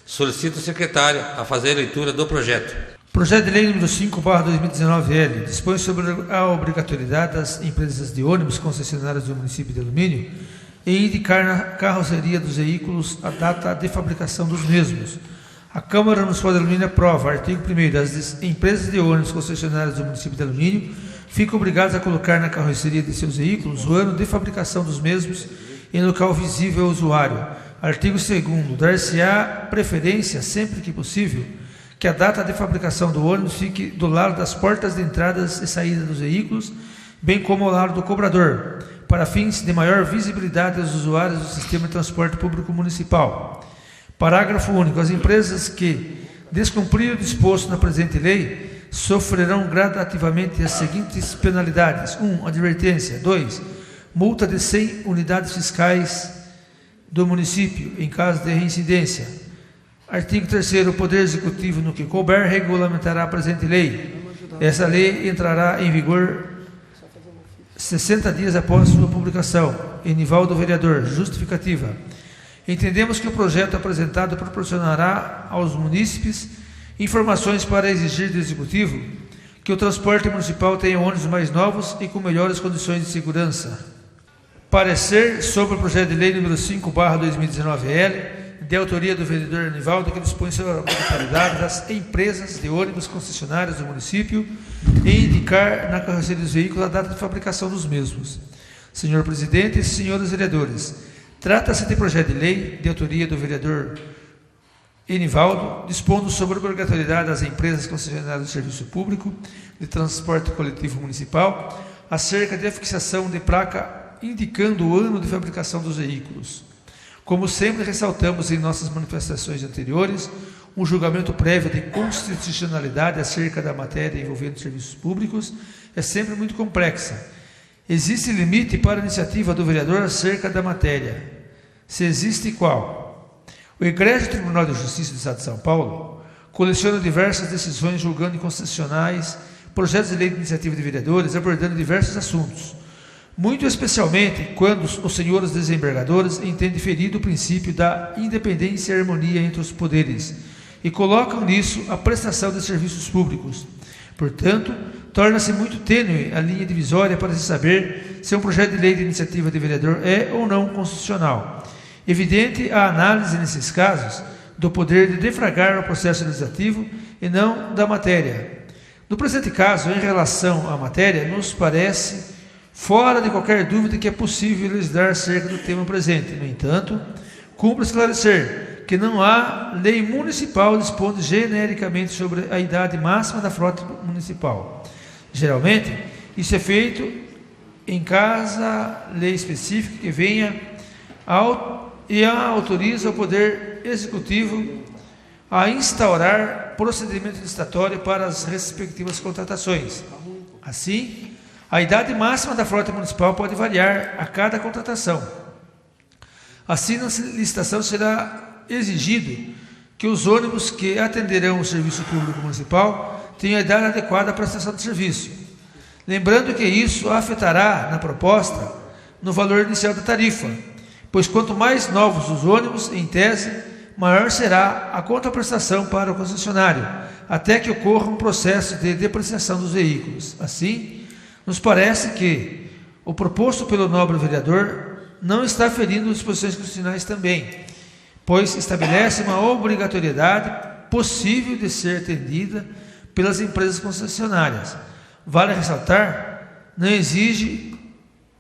Solicito o secretário a fazer a leitura do projeto. Projeto de lei número 5/2019-L dispõe sobre a obrigatoriedade das empresas de ônibus concessionárias do município de Alumínio em indicar na carroceria dos veículos a data de fabricação dos mesmos. A Câmara Municipal de Alumínio aprova. Artigo 1º. As empresas de ônibus concessionárias do município de Alumínio ficam obrigadas a colocar na carroceria de seus veículos o ano de fabricação dos mesmos em local visível ao usuário. Artigo 2º. Dar-se-á preferência, sempre que possível, que a data de fabricação do ônibus fique do lado das portas de entradas e saída dos veículos, bem como ao lado do cobrador, para fins de maior visibilidade aos usuários do sistema de transporte público municipal. Parágrafo único. As empresas que descumprirem o disposto na presente lei sofrerão gradativamente as seguintes penalidades: 1. Advertência. 2. Multa de 100 unidades fiscais do município, em caso de reincidência. Artigo 3º. O Poder Executivo, no que couber, regulamentará a presente lei. Essa lei entrará em vigor 60 dias após sua publicação. Enivaldo, vereador. Justificativa. Entendemos que o projeto apresentado proporcionará aos munícipes informações para exigir do Executivo que o transporte municipal tenha ônibus mais novos e com melhores condições de segurança. Parecer sobre o projeto de lei número 5/2019-L, de autoria do vereador Enivaldo, que dispõe sobre a obrigatoriedade das empresas de ônibus concessionárias do município em indicar na carroceria dos veículos a data de fabricação dos mesmos. Senhor presidente e senhores vereadores, trata-se de projeto de lei de autoria do vereador Enivaldo, dispondo sobre a obrigatoriedade das empresas concessionárias do serviço público de transporte coletivo municipal acerca de fixação de placa indicando o ano de fabricação dos veículos. Como sempre ressaltamos em nossas manifestações anteriores, um julgamento prévio de constitucionalidade acerca da matéria envolvendo serviços públicos é sempre muito complexa. Existe limite para a iniciativa do vereador acerca da matéria. Se existe, qual? O Egrégio Tribunal de Justiça do Estado de São Paulo coleciona diversas decisões julgando inconstitucionais projetos de lei de iniciativa de vereadores abordando diversos assuntos, muito especialmente quando os senhores desembargadores entendem ferido o princípio da independência e harmonia entre os poderes e colocam nisso a prestação de serviços públicos. Portanto, torna-se muito tênue a linha divisória para se saber se um projeto de lei de iniciativa de vereador é ou não constitucional. Evidente a análise, nesses casos, do poder de defragrar o processo legislativo e não da matéria. No presente caso, em relação à matéria, nos parece fora de qualquer dúvida que é possível legislar acerca do tema presente. No entanto, cumpre esclarecer que não há lei municipal dispondo genericamente sobre a idade máxima da frota municipal. Geralmente, isso é feito em casa lei específica que venha e autoriza o Poder Executivo a instaurar procedimento licitatório para as respectivas contratações. Assim, a idade máxima da frota municipal pode variar a cada contratação. Assim, na licitação será exigido que os ônibus que atenderão o serviço público municipal tenham a idade adequada à prestação de serviço. Lembrando que isso afetará, na proposta, no valor inicial da tarifa, pois quanto mais novos os ônibus, em tese, maior será a contraprestação para o concessionário, até que ocorra um processo de depreciação dos veículos. Assim, nos parece que o proposto pelo nobre vereador não está ferindo disposições constitucionais também, pois estabelece uma obrigatoriedade possível de ser atendida pelas empresas concessionárias. Vale ressaltar, não exige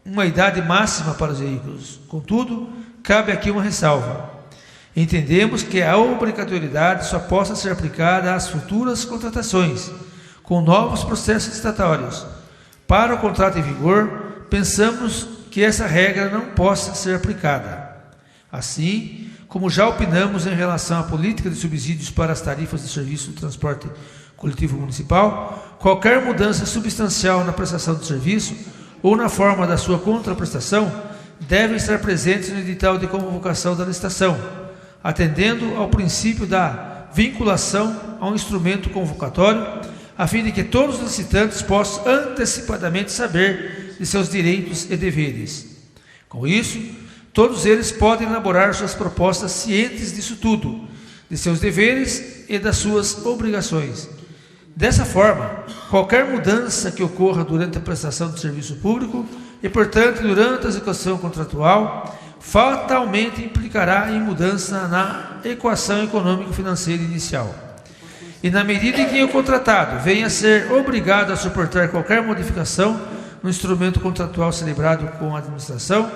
uma idade máxima para os veículos. Contudo, cabe aqui uma ressalva. Entendemos que a obrigatoriedade só possa ser aplicada às futuras contratações, com novos processos licitatórios. Para o contrato em vigor, pensamos que essa regra não possa ser aplicada. Assim, como já opinamos em relação à política de subsídios para as tarifas de serviço de transporte coletivo municipal, qualquer mudança substancial na prestação do serviço ou na forma da sua contraprestação devem estar presentes no edital de convocação da licitação, atendendo ao princípio da vinculação a um instrumento convocatório, a fim de que todos os licitantes possam antecipadamente saber de seus direitos e deveres. Com isso, todos eles podem elaborar suas propostas cientes disso tudo, de seus deveres e das suas obrigações. Dessa forma, qualquer mudança que ocorra durante a prestação do serviço público e, portanto, durante a execução contratual, fatalmente implicará em mudança na equação econômico-financeira inicial. E na medida em que o contratado venha a ser obrigado a suportar qualquer modificação no instrumento contratual celebrado com a administração,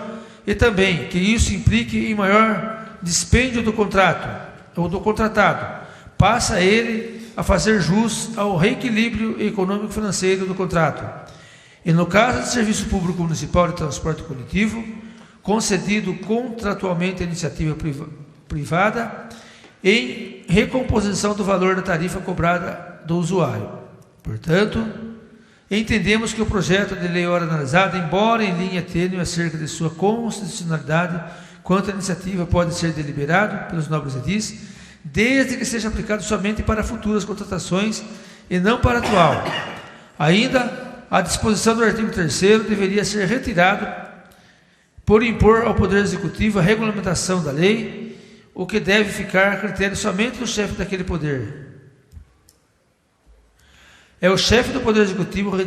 e também que isso implique em maior dispêndio do contrato ou do contratado, passa ele a fazer jus ao reequilíbrio econômico-financeiro do contrato. E no caso de serviço público municipal de transporte coletivo, concedido contratualmente à iniciativa privada, em recomposição do valor da tarifa cobrada do usuário. Portanto, entendemos que o projeto de lei ora analisado, embora em linha tênue acerca de sua constitucionalidade, quanto à iniciativa pode ser deliberado pelos nobres edis, desde que seja aplicado somente para futuras contratações e não para a atual. Ainda, a disposição do artigo 3º deveria ser retirado por impor ao Poder Executivo a regulamentação da lei, o que deve ficar a critério somente do chefe daquele poder. É o chefe do Poder Executivo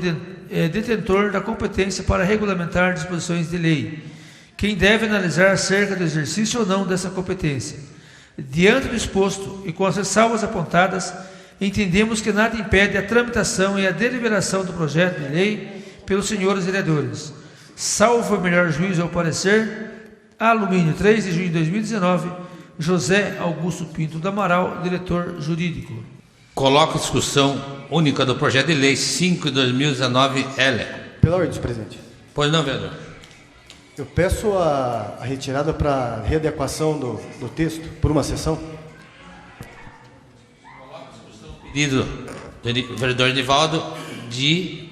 detentor da competência para regulamentar disposições de lei, quem deve analisar acerca do exercício ou não dessa competência. Diante do exposto e com as ressalvas apontadas, entendemos que nada impede a tramitação e a deliberação do projeto de lei pelos senhores vereadores. Salvo o melhor juízo ao parecer, Alumínio, 3 de junho de 2019, José Augusto Pinto do Amaral, diretor jurídico. Coloco em discussão única do projeto de lei 5 de 2019, L. Pela ordem, presidente. Pois não, vereador. Eu peço a retirada para readequação do texto por uma sessão. Pedido do vereador Edivaldo de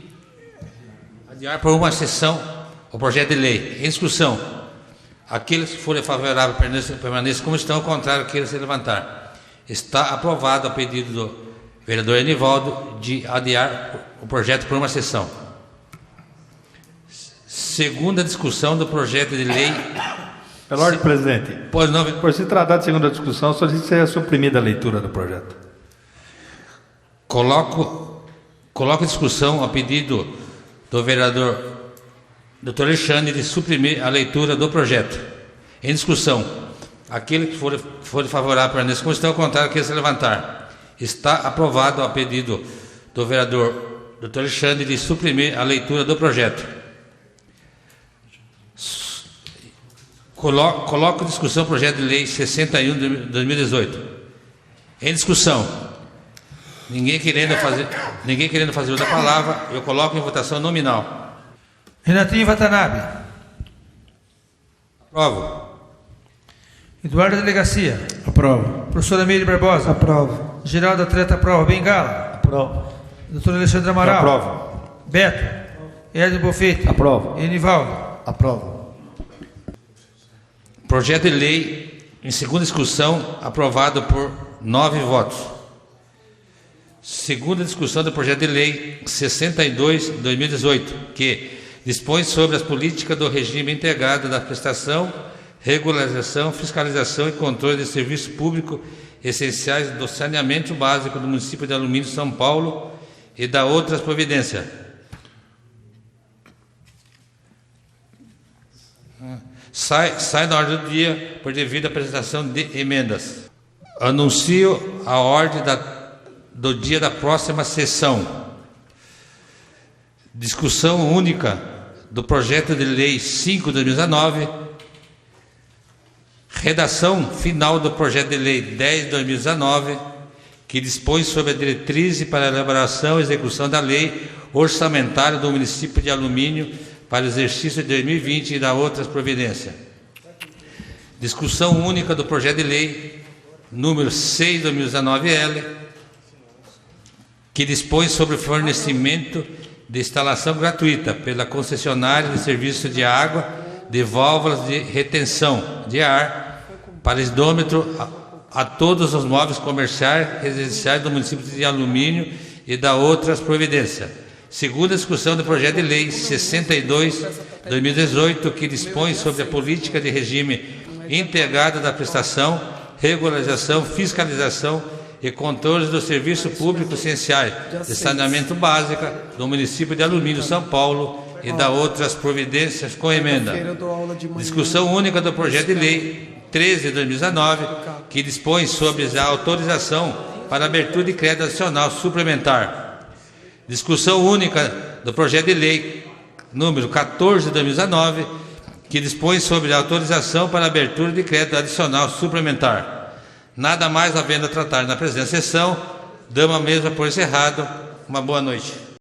adiar por uma sessão o projeto de lei. Em discussão. Aqueles que forem favoráveis permaneçam como estão, ao contrário, queiram se levantar. Está aprovado a pedido do vereador Edivaldo de adiar o projeto por uma sessão. Segunda discussão do projeto de lei. Pela ordem, presidente. Pois não, por se tratar de segunda discussão, solicito que seja suprimida a leitura do projeto. Coloco em discussão a pedido do vereador Dr. Alexandre de suprimir a leitura do projeto. Em discussão. Aquele que for favorável para nesse como estão, ao contrário, queira se levantar. Está aprovado a pedido do vereador Dr. Alexandre de suprimir a leitura do projeto. Coloco em discussão o projeto de lei 61 de 2018. Em discussão. Ninguém querendo fazer uso da palavra, eu coloco em votação nominal. Renatinho Watanabe. Aprovo. Eduardo Delegacia. Aprovo. Professora Meire Barbosa. Aprovo. Geraldo Atleta aprova. Bengala. Aprovo. Doutor Alexandre Amaral. Aprovo. Beto. Hélio Bofete. Aprovo. Enivaldo. Aprovo. Projeto de lei em segunda discussão, aprovado por 9 votos. Segunda discussão do projeto de lei 62 de 2018, que dispõe sobre as políticas do regime integrado da prestação, regularização, fiscalização e controle de serviços públicos essenciais do saneamento básico do município de Alumínio, São Paulo, e da outras providências. Sai na ordem do dia por devido à apresentação de emendas. Anuncio a ordem do dia da próxima sessão. Discussão única do projeto de lei 5 de 2019. Redação final do projeto de lei 10 de 2019, que dispõe sobre a diretriz para a elaboração e execução da lei orçamentária do município de Alumínio para o exercício de 2020 e da outras providências. Discussão única do projeto de lei número 6 de 2019-L, que dispõe sobre o fornecimento de instalação gratuita pela concessionária de serviço de água de válvulas de retenção de ar para isômetro a todos os móveis comerciais residenciais do município de Alumínio e da outras providências. Segunda discussão do projeto de lei 62 de 2018, que dispõe sobre a política de regime integrado da prestação, regularização, fiscalização e controle dos serviços públicos essenciais de saneamento básico do município de Alumínio, São Paulo, e da outras providências com emenda. Discussão única do projeto de lei 13 de 2019, que dispõe sobre a autorização para abertura de crédito adicional suplementar. Discussão única do projeto de lei número 14 de 2019, que dispõe sobre a autorização para abertura de crédito adicional suplementar. Nada mais havendo a tratar na presente sessão, damos a mesma por encerrado. Uma boa noite.